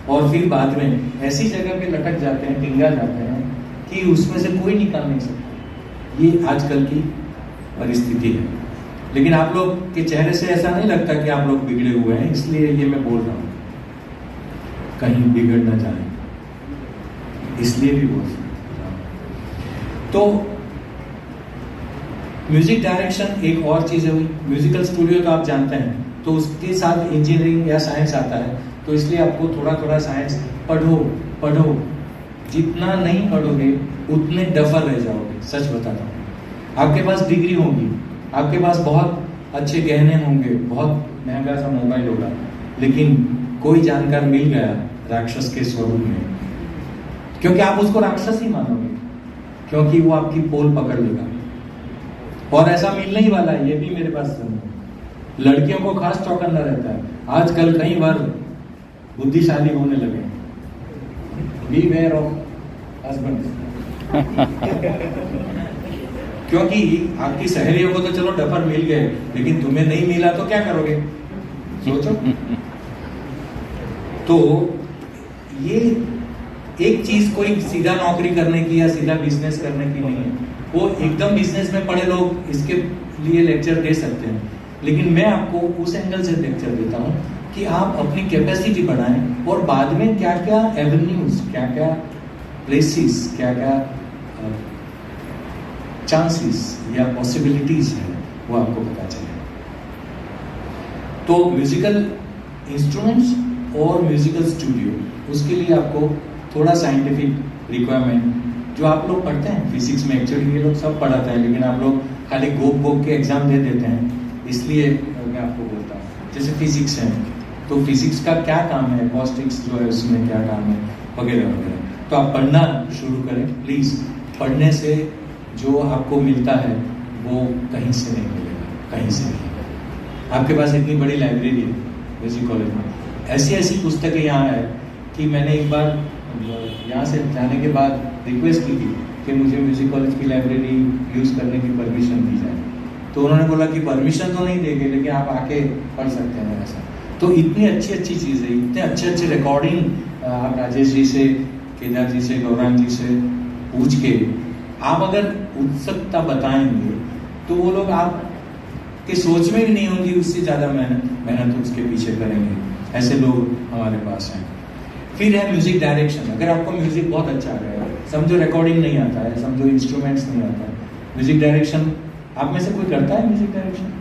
और फिर बाद में ऐसी जगह पे लटक जाते हैं, टिंगा जाते हैं कि उसमें से कोई निकाल नहीं सकता। ये आजकल की परिस्थिति है। लेकिन आप लोग के चेहरे से ऐसा नहीं लगता कि आप लोग बिगड़े हुए हैं, इसलिए ये मैं बोल रहा हूँ, कहीं बिगड़ ना जाए, इसलिए भी बोल रहा हूँ। तो म्यूजिक डायरेक्शन एक और चीज है। म्यूजिकल स्टूडियो तो आप जानते हैं, तो उसके साथ इंजीनियरिंग या साइंस आता है, तो इसलिए आपको थोड़ा थोड़ा साइंस पढ़ो। जितना नहीं पढ़ोगे उतने डफर रह जाओगे, सच बताता हूँ। आपके पास डिग्री होगी, आपके पास बहुत अच्छे गहने होंगे, बहुत महंगा सा मोबाइल होगा, लेकिन कोई जानकार मिल गया राक्षस के स्वरूप में, क्योंकि आप उसको राक्षस ही मानोगे, क्योंकि वो आपकी पोल पकड़ लेगा। और ऐसा मिलने ही वाला है, ये भी मेरे पास सुनो। लड़कियों को खास चौकन्ना रहता है, आजकल कई बार बुद्धिशाली होने लगे। Beware of husband. क्योंकि आपकी सहेलियों को तो चलो डफर मिल गए, लेकिन तुम्हें नहीं मिला तो क्या करोगे, सोचो। तो ये एक चीज कोई सीधा नौकरी करने की या सीधा बिजनेस करने की नहीं है। वो एकदम बिजनेस में पढ़े लोग इसके लिए लेक्चर दे सकते हैं, लेकिन मैं आपको उस एंगल से लेक्चर देता हूँ कि आप अपनी कैपेसिटी बढ़ाएं और बाद में क्या क्या एवेन्यूज, क्या क्या प्लेसेस, क्या क्या चांसेस या पॉसिबिलिटीज है, वो आपको पता चले। तो म्यूजिकल इंस्ट्रूमेंट्स और म्यूजिकल स्टूडियो, उसके लिए आपको थोड़ा साइंटिफिक रिक्वायरमेंट, जो आप लोग पढ़ते हैं फिजिक्स में, एक्चुअली ये लोग सब पढ़ाते हैं, लेकिन आप लोग खाली गोप के एग्जाम दे देते हैं, इसलिए मैं आपको बोलता हूँ। जैसे फिजिक्स है, तो फिजिक्स का क्या काम है, कॉस्टिक्स जो है उसमें क्या काम है, वगैरह वगैरह। तो आप पढ़ना शुरू करें प्लीज। पढ़ने से जो आपको मिलता है वो कहीं से नहीं मिलेगा, कहीं से नहीं। आपके पास इतनी बड़ी लाइब्रेरी है म्यूजिक कॉलेज में, ऐसी ऐसी पुस्तकें यहाँ है कि मैंने एक बार यहाँ से जाने के बाद रिक्वेस्ट की थी कि मुझे म्यूजिक कॉलेज की लाइब्रेरी यूज़ करने की परमिशन दी जाए, तो उन्होंने बोला कि परमिशन तो नहीं देंगे, लेकिन आप आके पढ़ सकते हैं ऐसा। तो इतनी अच्छी अच्छी चीज़ें, इतने अच्छे अच्छे रिकॉर्डिंग आप राजेश जी से, केदार जी से, गौरांग जी से पूछ के आप अगर उत्सुकता बताएंगे तो वो लोग आप के सोच में भी नहीं होंगी, उससे ज़्यादा मेहनत उसके पीछे करेंगे। ऐसे लोग हमारे पास हैं। फिर है म्यूजिक डायरेक्शन। अगर आपको म्यूजिक बहुत अच्छा आ गया है, समझो रिकॉर्डिंग नहीं आता है, समझो इंस्ट्रूमेंट्स नहीं आता है, म्यूजिक डायरेक्शन आप में से कोई करता है म्यूजिक डायरेक्शन?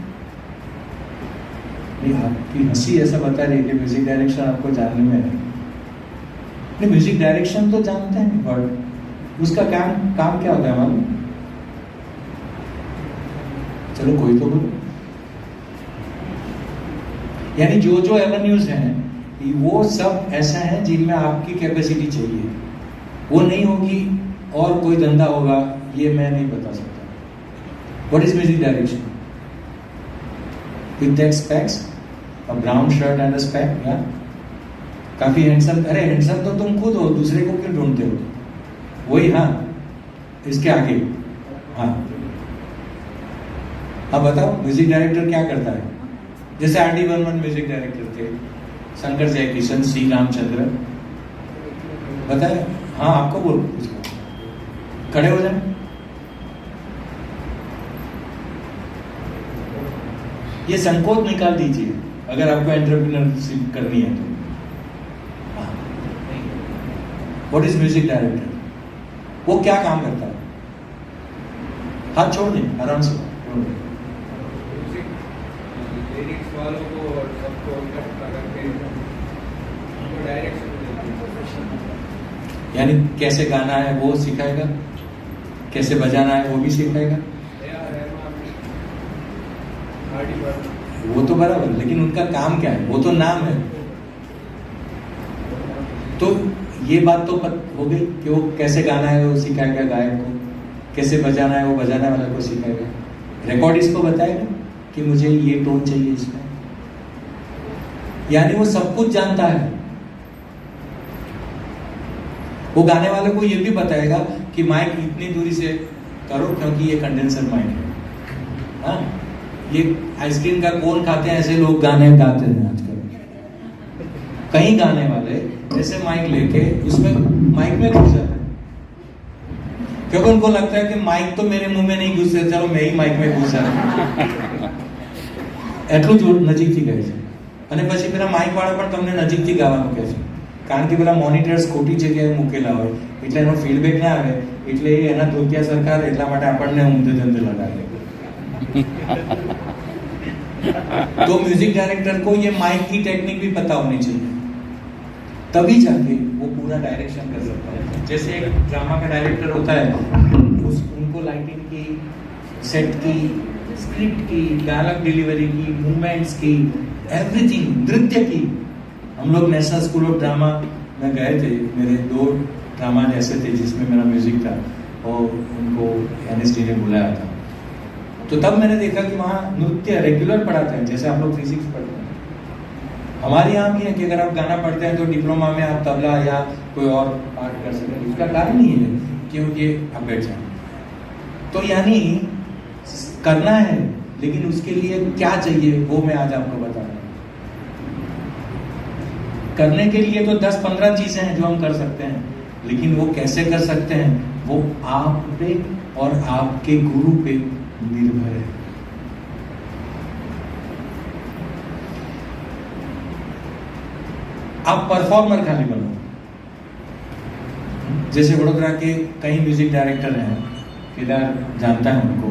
नहीं, आपकी हंसी ऐसा बता रही है कि म्यूजिक डायरेक्शन आपको जानने में है। नहीं, म्यूजिक डायरेक्शन तो जानते हैं, बट उसका काम क्या होता है मालूम? चलो कोई तो बोलो। यानी जो जो एवेन्यूज हैं वो सब ऐसा है जिनमें आपकी कैपेसिटी चाहिए। वो नहीं होगी और कोई धंधा होगा, ये मैं नहीं बता सकता। What is music direction? With that specs, a brown shirt and a speck, या काफी हैंडसम। अरे हैंडसम तो तुम खुद हो, दूसरे को क्यों ढूंढते हो? वही, हाँ, इसके आगे, हाँ। अब बताओ म्यूजिक डायरेक्टर क्या करता है? जैसे R D Burman music director थे, शंकर जयकिशन, सी रामचंद्र, बताए? हाँ, आपको बोल, उसको खड़े हो जाए। ये संकोच निकाल दीजिए अगर आपको एंटरप्रेन्योरशिप करनी है तो। What is music director? वो क्या काम करता है? हाथ छोड़ दें, आराम से छोड़ दें। लिरिक्स वालों को और सबको इकट्ठा करके उनको डायरेक्शन देते, यानी कैसे गाना है वो सिखाएगा, कैसे बजाना है वो भी सिखाएगा। वो तो बराबर, लेकिन उनका काम क्या है? वो तो नाम है। तो ये बात तो हो गई कि वो कैसे गाना है वो सिखाएगा गायक को, कैसे बजाना है वो बजाने वाले को सिखाएगा, रिकॉर्डिस्ट को बताएगा कि मुझे ये टोन चाहिए इसमें। यानी वो सब कुछ जानता है। वो गाने वाले को ये भी बताएगा कि माइक इतनी दूरी से करो क्योंकि ये कंडेंसर माइक है। हाँ, ये आइसक्रीम का कोन खाते हैं ऐसे लोग गाने गाते हैं आजकल। कहीं गाने वाले ऐसे माइक लेके उसमें माइक में घुस जाते हैं। क्योंकि उनको लगता है कि माइक तो मेरे मुंह में नहीं घुसे, चलो मैं ही माइक में घुसा એટલું જ નજીકથી ગાય છે. અને પછી પેલા માઇક વાળા પણ તમને નજીકથી ગાવાનું કહે છે, કારણ કે પેલા મોનિટર્સ ખોટી જગ્યાએ મૂકેલા હોય એટલે એનો ફીડબેક ના આવે, એટલે એના ધોતિયા સરકાર એટલા માટે આપણને ઊંધે ધંધે લગાડે. तो म्यूजिक डायरेक्टर को ये माइक की टेक्निक भी पता होनी चाहिए, तभी जाके वो पूरा डायरेक्शन कर सकता है. जैसे एक ड्रामा का डायरेक्टर होता है, उनको लाइटिंग की, सेट की, स्क्रिप्ट की, डायलॉग डिलीवरी की, मूवमेंट्स की, एवरीथिंग, नृत्य की. हम लोग नेशनल स्कूल ऑफ ड्रामा में गए थे, मेरे 2 ड्रामा ऐसे थे जिसमें मेरा म्यूजिक था और उनको NSD ने बुलाया था. तो तब मैंने देखा कि वहाँ नृत्य रेगुलर पढ़ाते हैं, जैसे आप लोग फिजिक्स पढ़ते हैं. हमारे यहाँ भी है कि अगर आप गाना पढ़ते हैं तो डिप्लोमा में आप तबला या कोई और पार्ट कर सकते हैं. उसका कारण ही है क्योंकि आप बैठ जाए. तो यानी करना है, लेकिन उसके लिए क्या चाहिए वो मैं आज आपको बता रहा हूँ. करने के लिए तो 10-15 चीजें हैं जो हम कर सकते हैं, लेकिन वो कैसे कर सकते हैं वो आप पे और आपके गुरु पे निर्भर है. आप परफॉर्मर खाली बनो. जैसे वडोदरा के कई म्यूजिक डायरेक्टर हैं, केदार जानता है उनको,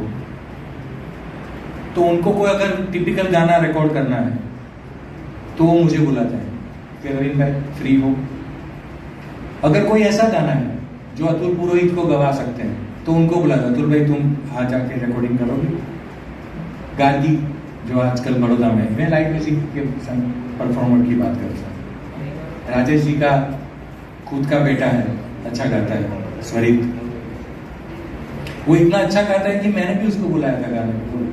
तो उनको कोई अगर टिपिकल गाना रिकॉर्ड करना है तो वो मुझे बुलाता है कि रवीन भाई फ्री हो. अगर कोई ऐसा गाना है जो अतुल पुरोहित को गवा सकते हैं तो उनको बुलाता है, अतुल भाई तुम आ जाके रिकॉर्डिंग करोगे. गार्गी जो आजकल बड़ौदा में, मैं लाइव म्यूजिक के परफॉर्मर की बात करता हूँ. राजेश जी का खुद का बेटा है, अच्छा गाता है, स्वरित. वो इतना अच्छा गाता है कि मैंने भी उसको बुलाया था गाने को.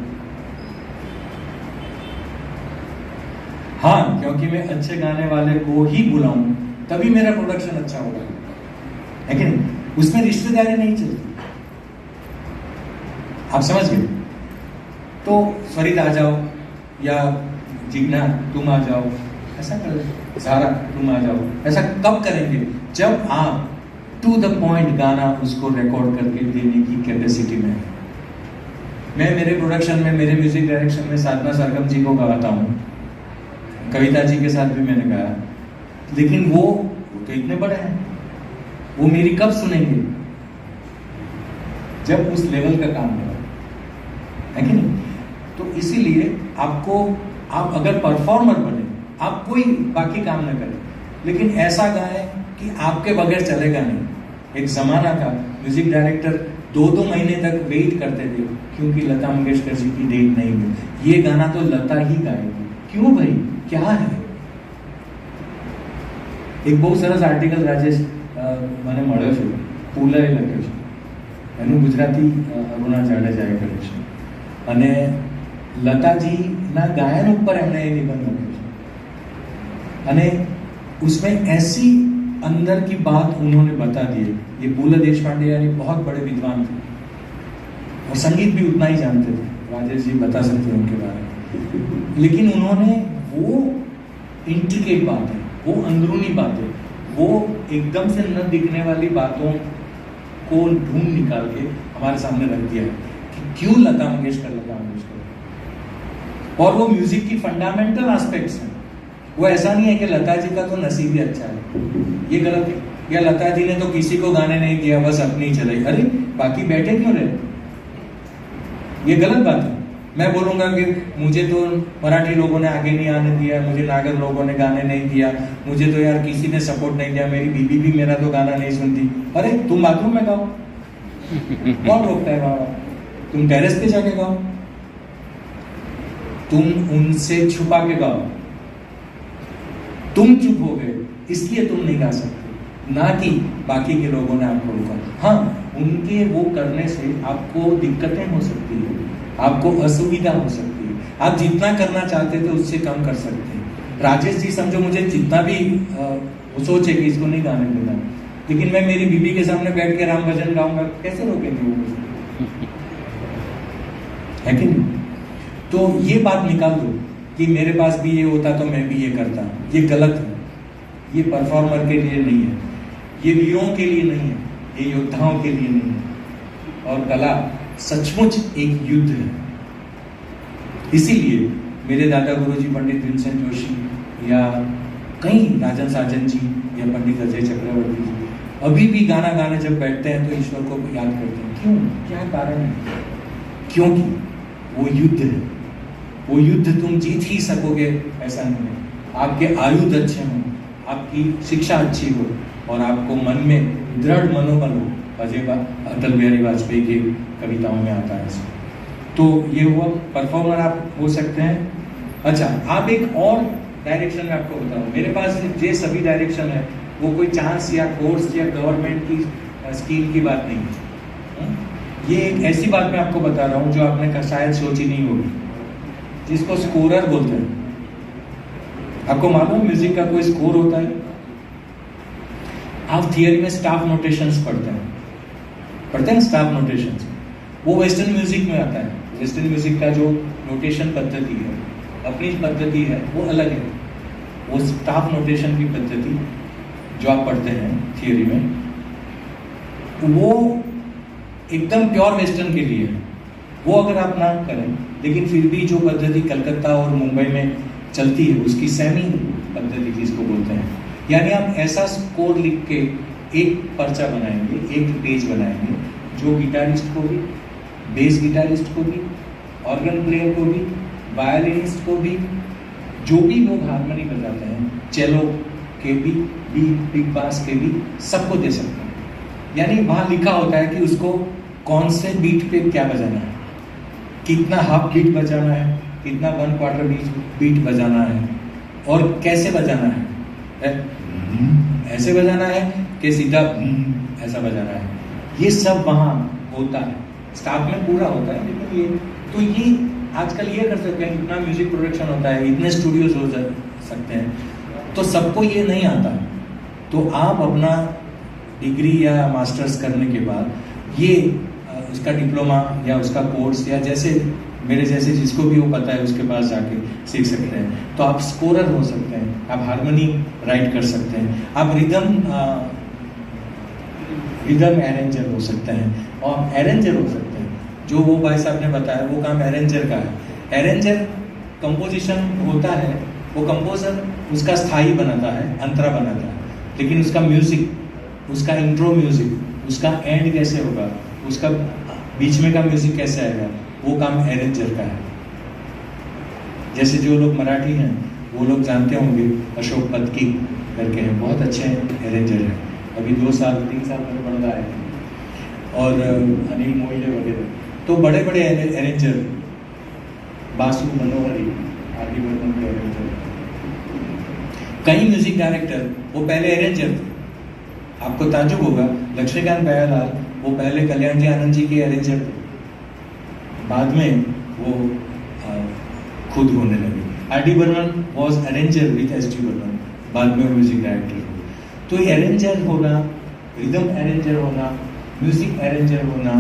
हाँ, क्योंकि मैं अच्छे गाने वाले को ही बुलाऊं तभी मेरा प्रोडक्शन अच्छा होगा, है कि नहीं? उसमें रिश्तेदारी नहीं चलती. आप समझ गए? तो स्वरित आ जाओ या जिग्ना तुम आ जाओ, ऐसा कर. सारा तुम आ जाओ, ऐसा कब करेंगे? जब आप टू द पॉइंट गाना उसको रिकॉर्ड करके देने की कैपेसिटी में है. मैं मेरे प्रोडक्शन में, मेरे म्यूजिक डायरेक्शन में साधना सरगम जी को गवाता हूँ, कविता जी के साथ भी मैंने गाया, लेकिन वो तो इतने बड़े हैं, वो मेरी कब सुनेंगे? जब उस लेवल का काम करो, है कि नहीं? तो इसीलिए आपको, आप अगर परफॉर्मर बने, आप कोई बाकी काम न करें, लेकिन ऐसा गाएं कि आपके बगैर चलेगा नहीं. एक जमाना था म्यूजिक डायरेक्टर 2-2 महीने तक वेट करते थे क्योंकि लता मंगेशकर जी की डेट नहीं हुई. ये गाना तो लता ही गाएगी. क्यों भाई, क्या है? એક બહુ સરસ આર્ટિકલ રાજેશ મને મળ્યો છે, પુલાએ લખ્યો છે, એનું ગુજરાતી અરુણા જાડેજાએ કર્યું છે, અને લતાજીના ગાયન ઉપર એમણે એ નિબંધ લખ્યો છે. અને उसमें ऐसी अंदर की बात उन्होंने बता दी है. ये पूला देशपांडे यानी बहुत बड़े विद्वान थे और संगीत भी उतना ही जानते थे, राजेश जी बता सकते हैं उनके बारे में. लेकिन उन्होंने वो इंट्रिकेट बातें, वो अंदरूनी बातें, वो एकदम से न दिखने वाली बातों को ढूंढ निकाल के हमारे सामने रख दिया है कि क्यों लता मंगेशकर. और वो म्यूजिक की फंडामेंटल एस्पेक्ट्स हैं. वो ऐसा नहीं है कि लता जी का तो नसीब ही अच्छा है, ये गलत है. या लता जी ने तो किसी को गाने नहीं दिया, बस अपनी ही चलाई, अरे बाकी बैठे क्यों रहे? ये गलत बात है. मैं बोलूंगा कि मुझे तो मराठी लोगों ने आगे नहीं आने दिया, मुझे नागर लोगों ने गाने नहीं दिया, मुझे तो यार किसी ने सपोर्ट नहीं दिया, मेरी बीबी भी मेरा तो गाना नहीं सुनती. अरे तुम बाथरूम में गाओ, कौन रोकता है बाबा? तुम टेरेस पे जाके गाओ, तुम उनसे छुपा के गाओ. तुम चुप हो गए इसलिए तुम नहीं गा सकते, ना कि बाकी के लोगों ने आपको रोका. हाँ, उनके वो करने से आपको दिक्कतें हो सकती है, आपको असुविधा हो सकती है. आप जितना करना चाहते थे उससे कम कर सकते हैं. राजेश जी समझो मुझे जितना भी वो सोचे कि इसको नहीं गाने देना, लेकिन मैं मेरी बीबी के सामने बैठ के राम भजन गाऊंगा, कैसे रोकेंगे वो मुझे? है कि नहीं? तो ये बात निकाल दो कि मेरे पास भी ये होता तो मैं भी ये करता. ये गलत है. ये परफॉर्मर के लिए नहीं है, ये वीरों के लिए नहीं है, ये योद्धाओं के लिए नहीं है, और कला सचमुच एक युद्ध है। इसीलिए मेरे दादा गुरुजी पंडित भीमसेन जोशी या कई राजन साजन जी या पंडित अजय चक्रवर्ती जी अभी भी गाना गाने जब बैठते हैं तो ईश्वर को याद करते हैं। क्यों? क्या कारण है? क्योंकि वो युद्ध है। वो युद्ध तुम जीत ही सकोगे ऐसा नहीं है। आपके आयुध अच्छे हों, आपकी शिक्षा अच्छी हो और आपको मन में दृढ़ मनोबल हो। अटल बिहारी वाजपेयी की कविताओं में आता है। तो ये हुआ परफॉर्मर आप हो सकते हैं। अच्छा, आप एक और डायरेक्शन में आपको बताऊं, मेरे पास ये सभी डायरेक्शन है, वो कोई चांस या कोर्स या गवर्नमेंट की स्कीम की बात नहीं है। ये एक ऐसी बात मैं आपको बता रहा हूँ जो आपने शायद सोची नहीं होगी, जिसको स्कोरर बोलते हैं। आपको मालूम म्यूजिक का कोई स्कोर होता है? आप थियरी में स्टाफ नोटेशंस पढ़ते हैं स्टाफ नोटेशंस। वो वेस्टर्न म्यूजिक में आता है। वेस्टर्न म्यूजिक का जो नोटेशन पद्धति है, अपनी पद्धति है, वो अलग है। वो स्टाफ नोटेशन की पद्धति जो आप पढ़ते हैं थियरी में, वो एकदम प्योर वेस्टर्न के लिए है। वो अगर आप ना करें, लेकिन फिर भी जो पद्धति कलकत्ता और मुंबई में चलती है, उसकी सेमी पद्धति जिसको बोलते हैं, यानी आप ऐसा स्कोर लिख के एक पर्चा बनाएंगे, एक पेज बनाएंगे, जो गिटारिस्ट को भी, बेस गिटारिस्ट को भी, ऑर्गन प्लेयर को भी, वायलिनिस्ट को भी, जो भी लोग हारमोनी बजाते हैं, चेलो के भी, बिग बास के भी, सबको दे सकते हैं। यानी वहाँ लिखा होता है कि उसको कौन से बीट पे क्या बजाना है, कितना हाफ बीट बजाना है, कितना 1/4 बीट बजाना है और कैसे बजाना है। ऐसे बजाना है कि सीधा ऐसा बजाना है। ये सब वहाँ होता है, स्टाफ में पूरा होता है। लेकिन ये आजकल ये कर सकते हैं, इतना म्यूजिक प्रोडक्शन होता है, इतने स्टूडियोज हो सकते हैं, तो सबको ये नहीं आता। तो आप अपना डिग्री या मास्टर्स करने के बाद ये उसका डिप्लोमा या उसका कोर्स या जैसे मेरे जैसे जिसको भी वो पता है उसके पास जाके सीख सकते हैं। तो आप स्कोरर हो सकते हैं, आप हारमोनी राइट कर सकते हैं, आप रिदम अरेंजर हो सकते हैं और अरेंजर हो सकते हैं। जो वो भाई साहब ने बताया वो काम अरेंजर का है। अरेंजर कंपोजिशन होता है, वो कंपोजर उसका स्थाई बनाता है, अंतरा बनाता है, लेकिन उसका म्यूजिक, उसका इंट्रो म्यूजिक, उसका एंड कैसे होगा, उसका बीच में का म्यूजिक कैसे आएगा, वो काम अरेंजर का है। जैसे जो लोग मराठी हैं वो लोग जानते होंगे, अशोक पत्की करके हैं, बहुत अच्छे अरेंजर हैं, अभी 2 साल 3 साल में बढ़ रहा है, और अनिल मोहिले वगैरह। तो बड़े बड़े अरेंजर, बासु मनोहरी, आदि वर्मन के अरेंजर, कई म्यूजिक डायरेक्टर वो पहले अरेंजर थे। आपको ताज्जुब होगा, लक्ष्मीकांत बेहलाल वो पहले कल्याण जी आनंद जी के अरेंजर थे, बाद में वो खुद होने लगे। R D. Burman was arranger with S D. Burman, बाद में म्यूजिक डायरेक्टर हुए। तो ये अरेंजर होना, रिदम अरेंजर होना, म्यूजिक अरेंजर होना,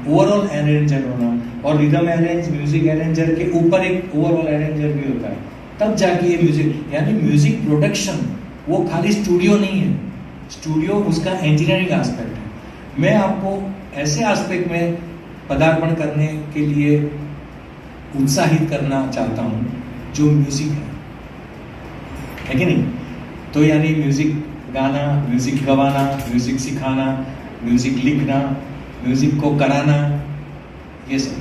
ओवरऑल अरेंजर होना, और रिदम अरेंज म्यूजिक अरेंजर के ऊपर एक ओवरऑल अरेंजर भी होता है, तब जाके ये म्यूजिक, यानी म्यूजिक प्रोडक्शन वो खाली स्टूडियो नहीं है। स्टूडियो उसका इंजीनियरिंग एस्पेक्ट है। मैं आपको ऐसे एस्पेक्ट में पदार्पण करने के लिए उत्साहित करना चाहता हूँ जो म्यूजिक है कि नहीं? तो यानी म्यूजिक गाना, म्यूजिक गवाना, म्यूजिक सिखाना, म्यूजिक लिखना, म्यूजिक को कराना, ये सब।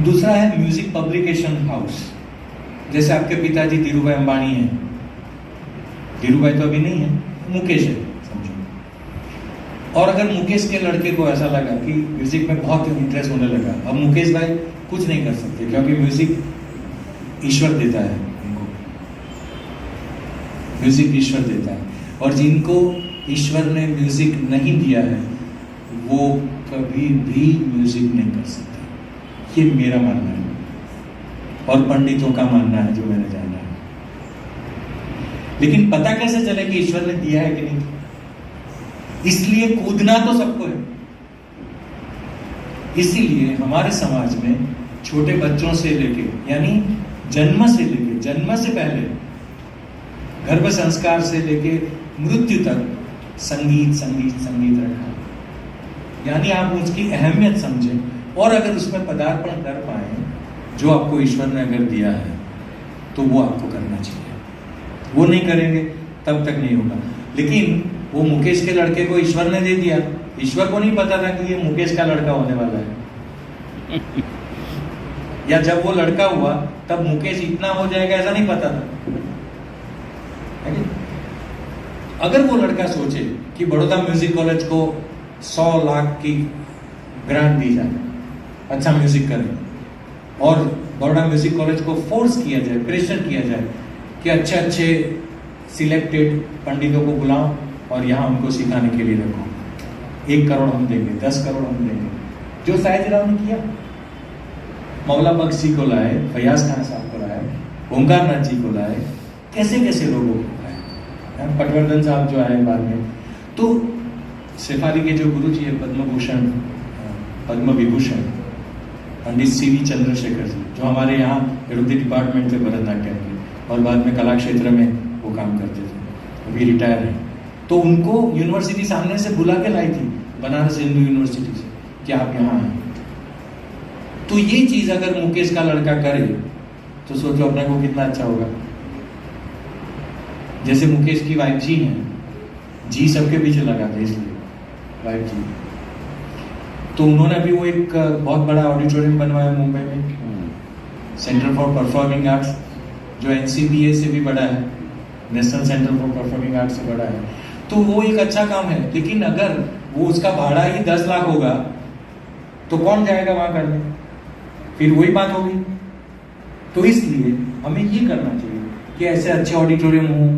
दूसरा है म्यूजिक पब्लिकेशन हाउस। जैसे आपके पिताजी धीरूभाई अंबानी हैं, धीरूभाई तो अभी नहीं है, मुकेश है समझो। और अगर मुकेश के लड़के को ऐसा लगा कि म्यूजिक में बहुत इंटरेस्ट होने लगा, अब मुकेश भाई कुछ नहीं कर सकते क्योंकि म्यूजिक ईश्वर देता है उनको, म्यूजिक ईश्वर देता है, और जिनको ईश्वर ने म्यूजिक नहीं दिया है वो कभी भी म्यूजिक नहीं कर सकते। ये मेरा मानना है और पंडितों का मानना है जो मैंने जाना है। लेकिन पता कैसे चले कि ईश्वर ने दिया है कि नहीं? इसलिए कूदना तो सबको है। इसीलिए हमारे समाज में छोटे बच्चों से लेके, यानी जन्म से पहले गर्भ संस्कार से लेके मृत्यु तक संगीत रखा। यानी आप उसकी अहमियत समझें और अगर उसमें पदार्पण कर पाए जो आपको ईश्वर ने अगर दिया है तो वो आपको करना चाहिए। वो नहीं करेंगे तब तक नहीं होगा। लेकिन वो मुकेश के लड़के को ईश्वर ने दे दिया, ईश्वर को नहीं पता था कि ये मुकेश का लड़का होने वाला है या जब वो लड़का हुआ तब मुकेश इतना हो जाएगा ऐसा नहीं पता था। अगर वो लड़का सोचे कि बड़ौदा म्यूजिक कॉलेज को 100 लाख की ग्रांट दी जाए, अच्छा म्यूजिक करें, और बड़ौदा म्यूजिक कॉलेज को फोर्स किया जाए, प्रेशर किया जाए कि अच्छे अच्छे सिलेक्टेड पंडितों को बुलाओ और यहाँ उनको सिखाने के लिए रखो, 1 करोड़ हम देंगे, 10 करोड़ हम देंगे, जो साहिबराव ने किया। मौला बख्श जी को लाए, फयाज खान साहब को लाए, ओंकार नाथ जी को लाए, कैसे कैसे लोगों को लाए, पटवर्धन साहब जो आए बाद में। तो शेफाली के जो गुरु जी है पद्म भूषण, पद्म विभूषण पंडित सीवी चंद्रशेखर जी, जो हमारे यहाँ विरोधी डिपार्टमेंट थे भरतनाट्यम के और बाद में कला क्षेत्र में वो काम करते थे, अभी रिटायर हैं। तो उनको यूनिवर्सिटी सामने से बुला के लाई थी, बनारस हिंदू यूनिवर्सिटी से, कि आप यहाँ आए। तो ये चीज अगर मुकेश का लड़का करे तो सोचो अपने को कितना अच्छा होगा। जैसे मुकेश की वाइफ जी हैं, जी सबके पीछे लगाते इसलिए वाइफ जी, तो उन्होंने अभी वो एक बहुत बड़ा ऑडिटोरियम बनवाया मुंबई में, सेंटर फॉर परफॉर्मिंग आर्ट्स, जो NCBA से भी बड़ा है, national centre for performing arts से बड़ा है। तो वो एक अच्छा काम है, लेकिन अगर वो उसका भाड़ा ही 10 लाख होगा तो कौन जाएगा वहां करने, फिर वही बात होगी। तो इसलिए हमें ये करना चाहिए कि ऐसे अच्छे ऑडिटोरियम हो,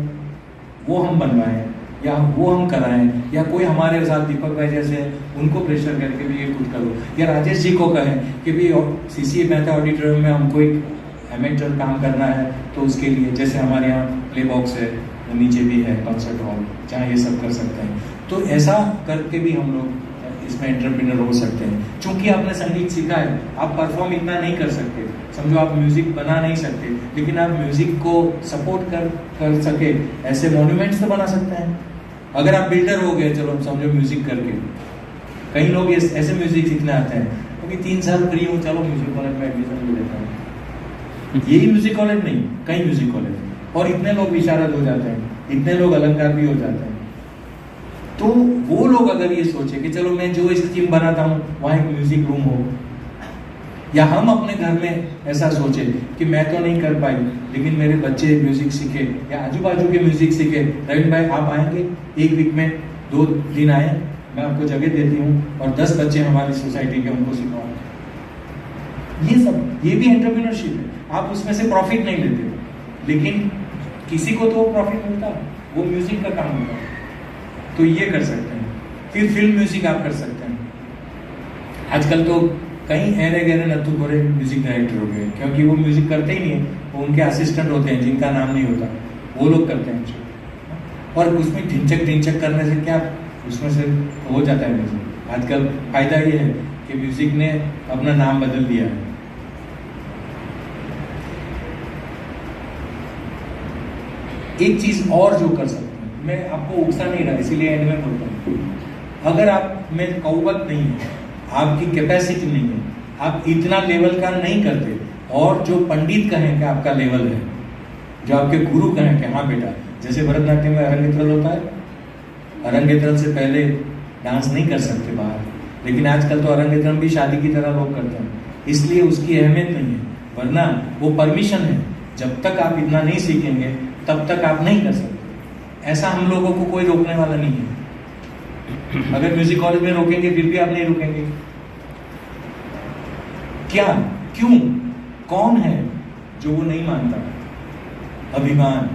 वो हम बनवाएं या वो हम कराएं, या कोई हमारे साथ दीपक भाई जैसे उनको प्रेशर करके भी ये खुद करो, या राजेश जी को कहें कि भी CCA मेहता ऑडिटोरियम में हमको एक एमेचर काम करना है, तो उसके लिए जैसे हमारे यहाँ प्ले बॉक्स है, नीचे भी है कॉन्सर्ट हॉल, जहाँ ये सब कर सकते हैं। तो ऐसा करके भी हम लोग इसमें एंटरप्रेन्योर हो सकते हैं। क्योंकि आपने संगीत सीखा है, आप परफॉर्म इतना नहीं कर सकते, समझो आप म्यूजिक बना नहीं सकते, लेकिन आप म्यूजिक को सपोर्ट कर सके ऐसे मॉन्यूमेंट्स तो बना सकते हैं। अगर आप बिल्डर हो गए, चलो समझो म्यूजिक करके, कई लोग ऐसे म्यूजिक सीखने आते हैं, क्योंकि 3 साल फ्री हूँ, चलो म्यूजिक कॉलेज में एडमिशन ले लेता हूँ। यही म्यूजिक कॉलेज नहीं, कई म्यूजिक कॉलेज, और इतने लोग विशारद हो जाते हैं, इतने लोग अलंकार भी हो जाते हैं। तो वो लोग अगर ये सोचे कि चलो मैं जो स्कीम बनाता हूँ वहाँ एक म्यूजिक रूम हो, या हम अपने घर में ऐसा सोचे कि मैं तो नहीं कर पाई लेकिन मेरे बच्चे म्यूजिक सीखे या आजू बाजू के म्यूजिक सीखे, रविंद्र भाई आप आएंगे 1 वीक में 2 दिन आए, मैं आपको जगह देती हूँ और 10 बच्चे हमारी सोसाइटी के उनको सिखाओ। ये भी एंटरप्रेन्योरशिप है। आप उसमें से प्रॉफिट नहीं लेते, लेकिन किसी को तो प्रॉफिट मिलता है, वो म्यूजिक का काम होता है। तो ये कर सकते हैं। फिर फिल्म म्यूजिक आप कर सकते हैं। आजकल तो कई ऐरे गहरे नत्थु खोरे म्यूजिक डायरेक्टर हो गए, क्योंकि वो म्यूजिक करते ही नहीं है, वो उनके असिस्टेंट होते हैं जिनका नाम नहीं होता, वो लोग करते हैं। और उसमें ढिंचक करने से क्या, उसमें से हो जाता है म्यूजिक। आजकल फायदा ये है कि म्यूजिक ने अपना नाम बदल दिया है। एक चीज और जो कर सकते हैं, मैं आपको उकसा नहीं रहा इसीलिए एंड में बोलता हूँ, अगर आप में कौवत नहीं है, आपकी कैपेसिटी नहीं है, आप इतना लेवल का नहीं करते, और जो पंडित कहें कि आपका लेवल है, जो आपके गुरु कहें कि हाँ बेटा, जैसे भरतनाट्यम में अरंगेत्रल होता है, अरंगेत्रल से पहले डांस नहीं कर सकते बाहर, लेकिन आजकल तो अरंगेत्रम भी शादी की तरह लोग करते हैं, इसलिए उसकी अहमियत नहीं है, वरना वो परमिशन है। जब तक आप इतना नहीं सीखेंगे तब तक आप नहीं कर सकते। ऐसा हम लोगों को कोई रोकने वाला नहीं है। अगर म्यूजिक कॉलेज में रोकेंगे फिर भी आप नहीं रुकेंगे। क्या, क्यों, कौन है जो वो नहीं मानता? अभिमान।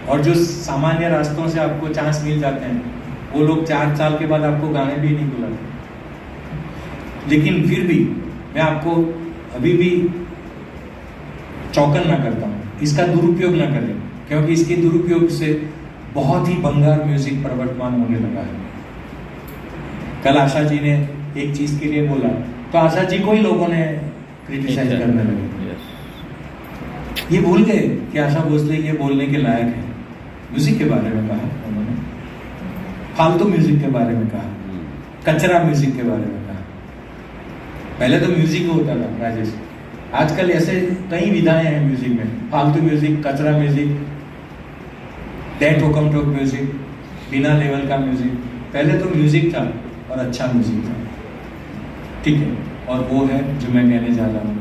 और जो सामान्य रास्तों से आपको चांस मिल जाते हैं, वो लोग 4 साल के बाद आपको गाने भी नहीं बुलाते। लेकिन फिर भी मैं आपको अभी भी चौकन ना करता हूं, इसका दुरुपयोग ना करें, क्योंकि इसके दुरुपयोग से बहुत ही बंगार म्यूजिक प्रवर्तमान होने लगा है। कल आशा जी ने एक चीज के लिए बोला तो आशा जी को ही लोगों ने क्रिटिसाइज करने लगे। ये भूल गए कि आशा भोसले ये बोलने के लायक है। म्यूजिक के बारे में कहा उन्होंने, फालतू म्यूजिक के बारे में कहा। कचरा म्यूजिक के बारे में कहा। पहले तो म्यूजिक होता था राजेश, आजकल ऐसे कई विधाएं हैं म्यूजिक में, फालतू म्यूजिक, कचरा म्यूजिक, डेट हुकम टॉक म्यूजिक, बिना लेवल का म्यूजिक। पहले तो म्यूजिक था और अच्छा म्यूजिक था, ठीक है। और वो है जो मैं कहने जा रहा हूँ,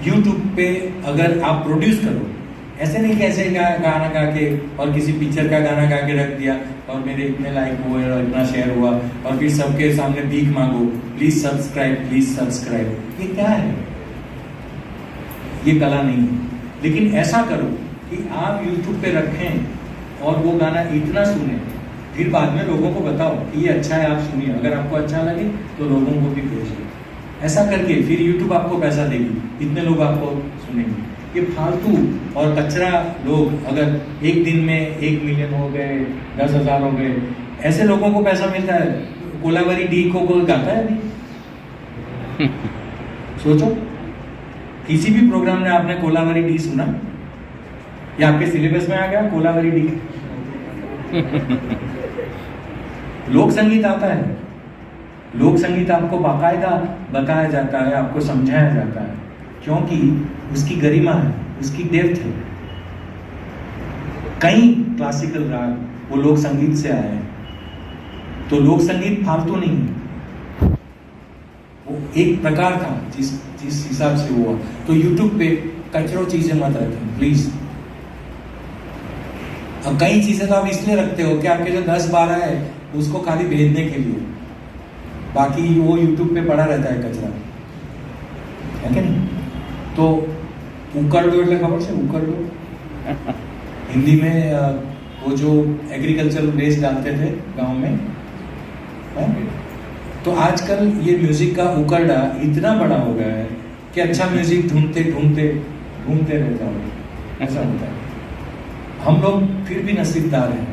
यूट्यूब पे अगर आप प्रोड्यूस करो, ऐसे नहीं कैसे गाना गा के और किसी पिक्चर का गाना गा के रख दिया और मेरे इतने लाइक हुए और इतना शेयर हुआ और फिर सबके सामने भीख मांगो, प्लीज सब्सक्राइब, ये क्या है? ये कला नहीं है। लेकिन ऐसा करो कि आप यूट्यूब पे रखें और वो गाना इतना सुने, फिर बाद में लोगों को बताओ कि ये अच्छा है, आप सुनिए, अगर आपको अच्छा लगे तो लोगों को भी भेजिए। ऐसा करके फिर यूट्यूब आपको पैसा देगी, इतने लोग आपको सुनेंगे। ये फालतू और कचरा लोग अगर एक दिन में 1 मिलियन हो गए, 10,000 हो गए, ऐसे लोगों को पैसा मिलता है। कोलावरी डी को कोई गाता है अभी? सोचो, किसी भी प्रोग्राम में आपने कोलावरी डी सुना? या आपके सिलेबस में आ गया कोलावरी डी? लोक संगीत आता है, लोक संगीत आपको बाकायदा बताया जाता है, आपको समझाया जाता है, क्योंकि उसकी गरिमा है, उसकी डेप्थ है। कई क्लासिकल राग वो लोक संगीत से आए हैं, तो लोक संगीत फालतू नहीं है, वो एक प्रकार था जिस हिसाब से हुआ। तो यूट्यूब पे कचरो चीजें मत रखें प्लीज। अब कई चीजें तो आप इसलिए रखते हो कि आपके जो 10-12 है उसको खाली भेजने के लिए, बाकी वो यूट्यूब पे पड़ा रहता है कचरा, है क्या नहीं? तो उकरडो એટલે खबर से उकरडो हिंदी में वो जो एग्रीकल्चरल वेस्ट डालते थे गांव में, है? तो आजकल ये म्यूजिक का उकरडा इतना बड़ा हो गया है कि अच्छा म्यूजिक ढूंढते रहता है, ऐसा होता है। हम लोग फिर भी नसीबदार हैं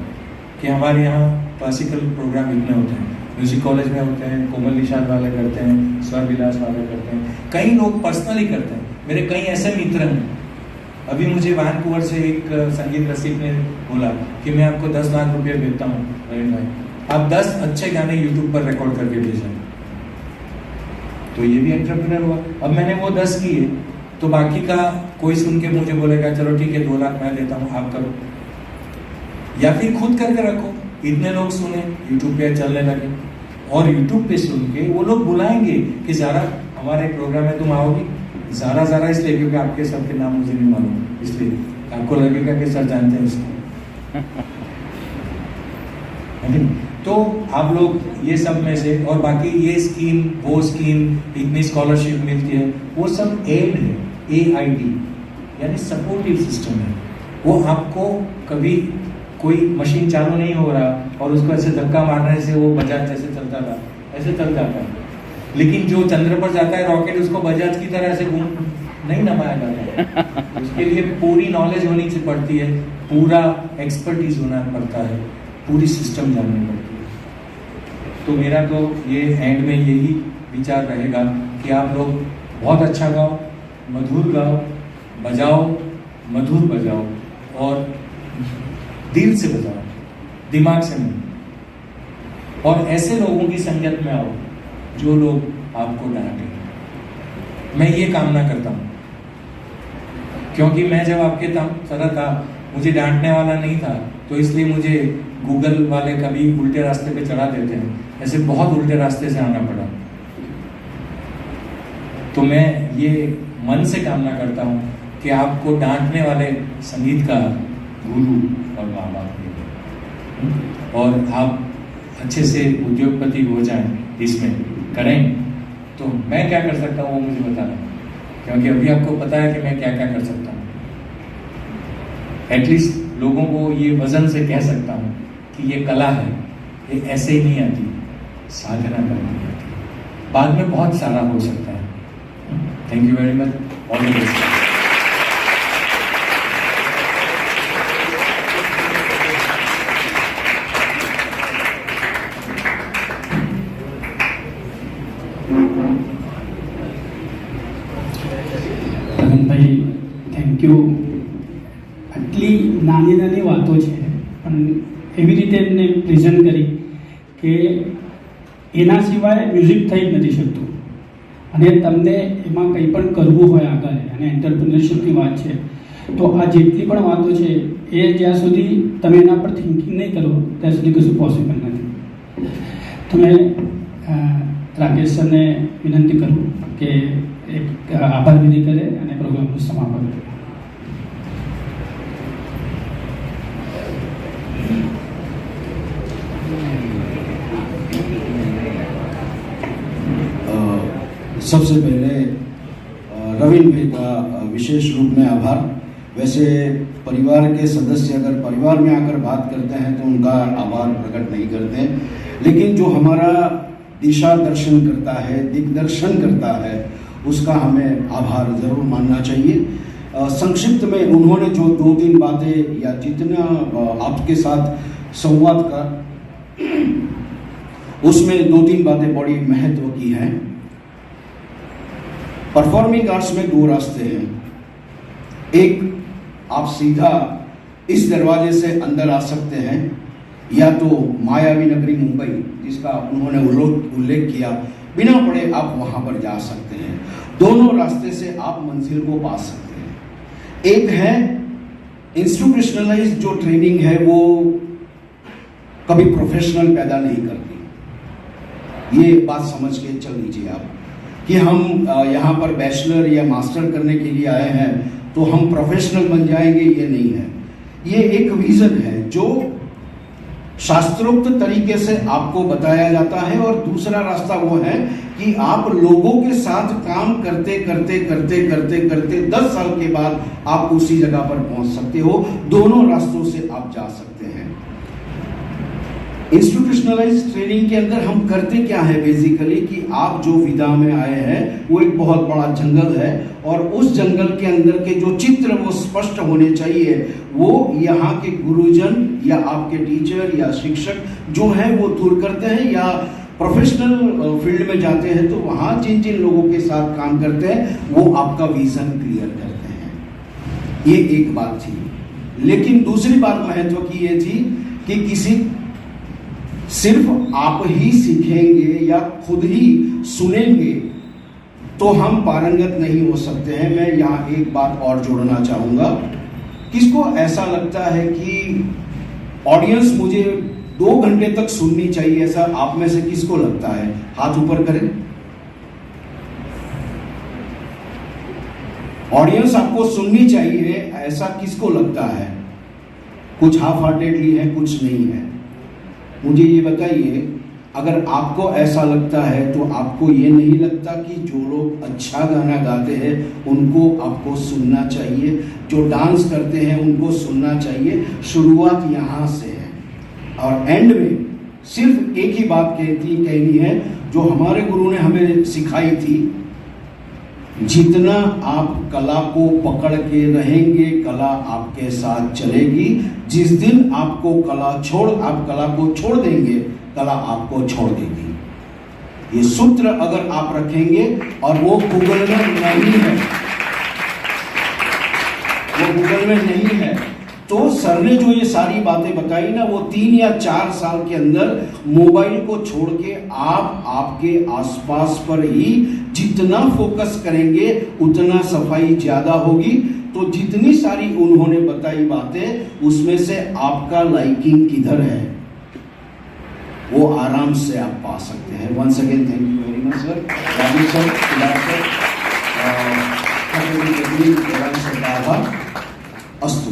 कि हमारे यहाँ क्लासिकल प्रोग्राम इतने होते हैं, म्यूजिक कॉलेज में होते हैं, कोमल निषाद वाले करते हैं, स्वर विलास वाले करते हैं, कई लोग पर्सनली करते हैं। मेरे कई ऐसे मित्र हैं, अभी मुझे वैनकूवर से एक संगीत रसिक ने बोला कि मैं आपको 10 लाख रुपये देता हूँ रवीन भाई, आप 10 अच्छे गाने यूट्यूब पर रिकॉर्ड करके भेजें। तो ये भी एंटरप्रेन्योर हुआ। अब मैंने वो 10 किए, तो बाकी का कोई सुन के मुझे बोलेगा चलो ठीक है 2 लाख मैं देता हूँ, आप करो, या फिर खुद करके रखो। इतने लोग सुने, यूट्यूब पे चलने लगे, और यूट्यूब पे सुन के वो लोग बुलाएंगे कि ज़ारा हमारे प्रोग्राम में तुम आओगी। ज़ारा इसलिए क्योंकि आपके सबके नाम मुझे नहीं मालूम, इसलिए आपको लगेगा कि सर जानते हैं इसको। तो आप लोग ये सब में से, और बाकी ये स्कीम वो स्कीम, इतनी स्कॉलरशिप मिलती है, वो सब एड है, AID यानी सपोर्टिव सिस्टम है। वो आपको कभी कोई मशीन चालू नहीं हो रहा और उसको ऐसे धक्का मारने से वो बजाज जैसे चलता था ऐसे चल जाता है, लेकिन जो चंद्र पर जाता है रॉकेट, उसको बजाज की तरह ऐसे घूम नहीं नमाया जाता। उसके लिए पूरी नॉलेज होनी पड़ती है, पूरा एक्सपर्टीज होना पड़ता है, पूरी सिस्टम जाननी पड़ती है। तो मेरा तो ये एंड में यही विचार रहेगा कि आप लोग बहुत अच्छा गाओ, मधुर गाओ, बजाओ, मधुर बजाओ, और दिल से बजाओ, दिमाग से नहीं। और ऐसे लोगों की संगत में आओ जो लोग आपको डांटे। मैं ये कामना करता हूँ, क्योंकि मैं जब आपके तरह था, मुझे डांटने वाला नहीं था, तो इसलिए मुझे गूगल वाले कभी उल्टे रास्ते पे चढ़ा देते हैं, ऐसे बहुत उल्टे रास्ते से आना पड़ा। तो मैं ये मन से कामना करता हूँ कि आपको डांटने वाले संगीत का गुरु और माँ बाप मिले, और आप अच्छे से उद्योगपति हो जाएं, इसमें करें। तो मैं क्या कर सकता हूँ वो मुझे बताना, क्योंकि अभी आपको पता है कि मैं क्या क्या कर सकता हूँ। एटलीस्ट लोगों को ये वजन से कह सकता हूँ कि ये कला है, ये ऐसे ही नहीं आती, साधना करनी पड़ती है, बाद में बहुत सारा हो सकता है। Thank you very much, all the best. ભાઈ થેન્ક યુ. આટલી નાની નાની વાતો છે, પણ રીતે એમને પ્રેઝન્ટ કરી કે એના સિવાય મ્યુઝિક થઈ જ નથી શકતું અને તમને એમાં કંઈ પણ કરવું હોય આગળ અને એન્ટરપ્રિન્યોરશિપની વાત છે તો આ જેટલી પણ વાતો છે એ જ્યાં સુધી તમે એના પર થિંકિંગ નહીં કરો ત્યાં સુધી કશું પોસિબલ નથી. તમે રાકેશ સરને વિનંતી કરું કે એક આભાર વિધિ કરે અને પ્રોગ્રામનું સમાપન કરે. सबसे पहले रवीन भाई का विशेष रूप में आभार. वैसे परिवार के सदस्य अगर परिवार में आकर बात करते हैं तो उनका आभार प्रकट नहीं करते, लेकिन जो हमारा दिशा दर्शन करता है, दिग्दर्शन करता है, उसका हमें आभार ज़रूर मानना चाहिए. संक्षिप्त में उन्होंने जो 2-3 बातें या जितना आपके साथ संवाद का उसमें 2-3 बातें बड़ी महत्व की हैं. परफॉर्मिंग आर्ट्स में 2 रास्ते हैं. एक, आप सीधा इस दरवाजे से अंदर आ सकते हैं, या तो मायावी नगरी मुंबई जिसका उन्होंने उल्लेख किया, बिना पढ़े आप वहां पर जा सकते हैं. दोनों रास्ते से आप मंजिल को पा सकते हैं. एक है इंस्टीट्यूशनलाइज जो ट्रेनिंग है वो कभी प्रोफेशनल पैदा नहीं करती. ये बात समझ के चल लीजिए आप कि हम यहाँ पर बैचलर या मास्टर करने के लिए आए हैं तो हम प्रोफेशनल बन जाएंगे, ये नहीं है. ये एक विजन है जो शास्त्रोक्त तरीके से आपको बताया जाता है, और दूसरा रास्ता वो है कि आप लोगों के साथ काम करते करते करते करते करते 10 साल के बाद आप उसी जगह पर पहुंच सकते हो. दोनों रास्तों से आप जा सकते हैं. इंस्टीट्यूशनलाइज ट्रेनिंग के अंदर हम करते क्या है बेसिकली कि आप जो विधा में आए हैं वो एक बहुत बड़ा जंगल है, और उस जंगल के अंदर के जो चित्र वो स्पष्ट होने चाहिए वो यहाँ के गुरुजन या आपके टीचर या शिक्षक जो हैं वो दूर करते हैं, या प्रोफेशनल फील्ड में जाते हैं तो वहाँ जिन जिन लोगों के साथ काम करते हैं वो आपका विजन क्लियर करते हैं. ये एक बात थी. लेकिन दूसरी बात महत्व की ये थी कि किसी सिर्फ आप ही सीखेंगे या खुद ही सुनेंगे तो हम पारंगत नहीं हो सकते हैं. मैं यहाँ एक बात और जोड़ना चाहूँगा. किसको ऐसा लगता है कि ऑडियंस मुझे 2 घंटे तक सुननी चाहिए, ऐसा आप में से किसको लगता है? हाथ ऊपर करें. ऑडियंस आपको सुननी चाहिए ऐसा किसको लगता है? कुछ हाफ हार्टेडली है, कुछ नहीं है. मुझे ये बताइए, अगर आपको ऐसा लगता है तो आपको ये नहीं लगता कि जो लोग अच्छा गाना गाते हैं उनको आपको सुनना चाहिए, जो डांस करते हैं उनको सुनना चाहिए. शुरुआत यहाँ से है, और एंड में सिर्फ एक ही बात कहनी है जो हमारे गुरु ने हमें सिखाई थी. जितना आप कला को पकड़ के रहेंगे कला आपके साथ चलेगी. जिस दिन आप कला को छोड़ देंगे कला आपको छोड़ देगी. ये सूत्र अगर आप रखेंगे, और वो गूगल में नहीं है, तो सर ने जो ये सारी बातें बताई ना वो 3 या 4 साल के अंदर मोबाइल को छोड़ के आप आपके आसपास पर ही जितना फोकस करेंगे उतना सफाई ज्यादा होगी. तो जितनी सारी उन्होंने बताई बातें उसमें से आपका लाइकिंग किधर है वो आराम से आप पा सकते हैं. Once again thank you very much sir. Rajiv sir, sir, अस्तु.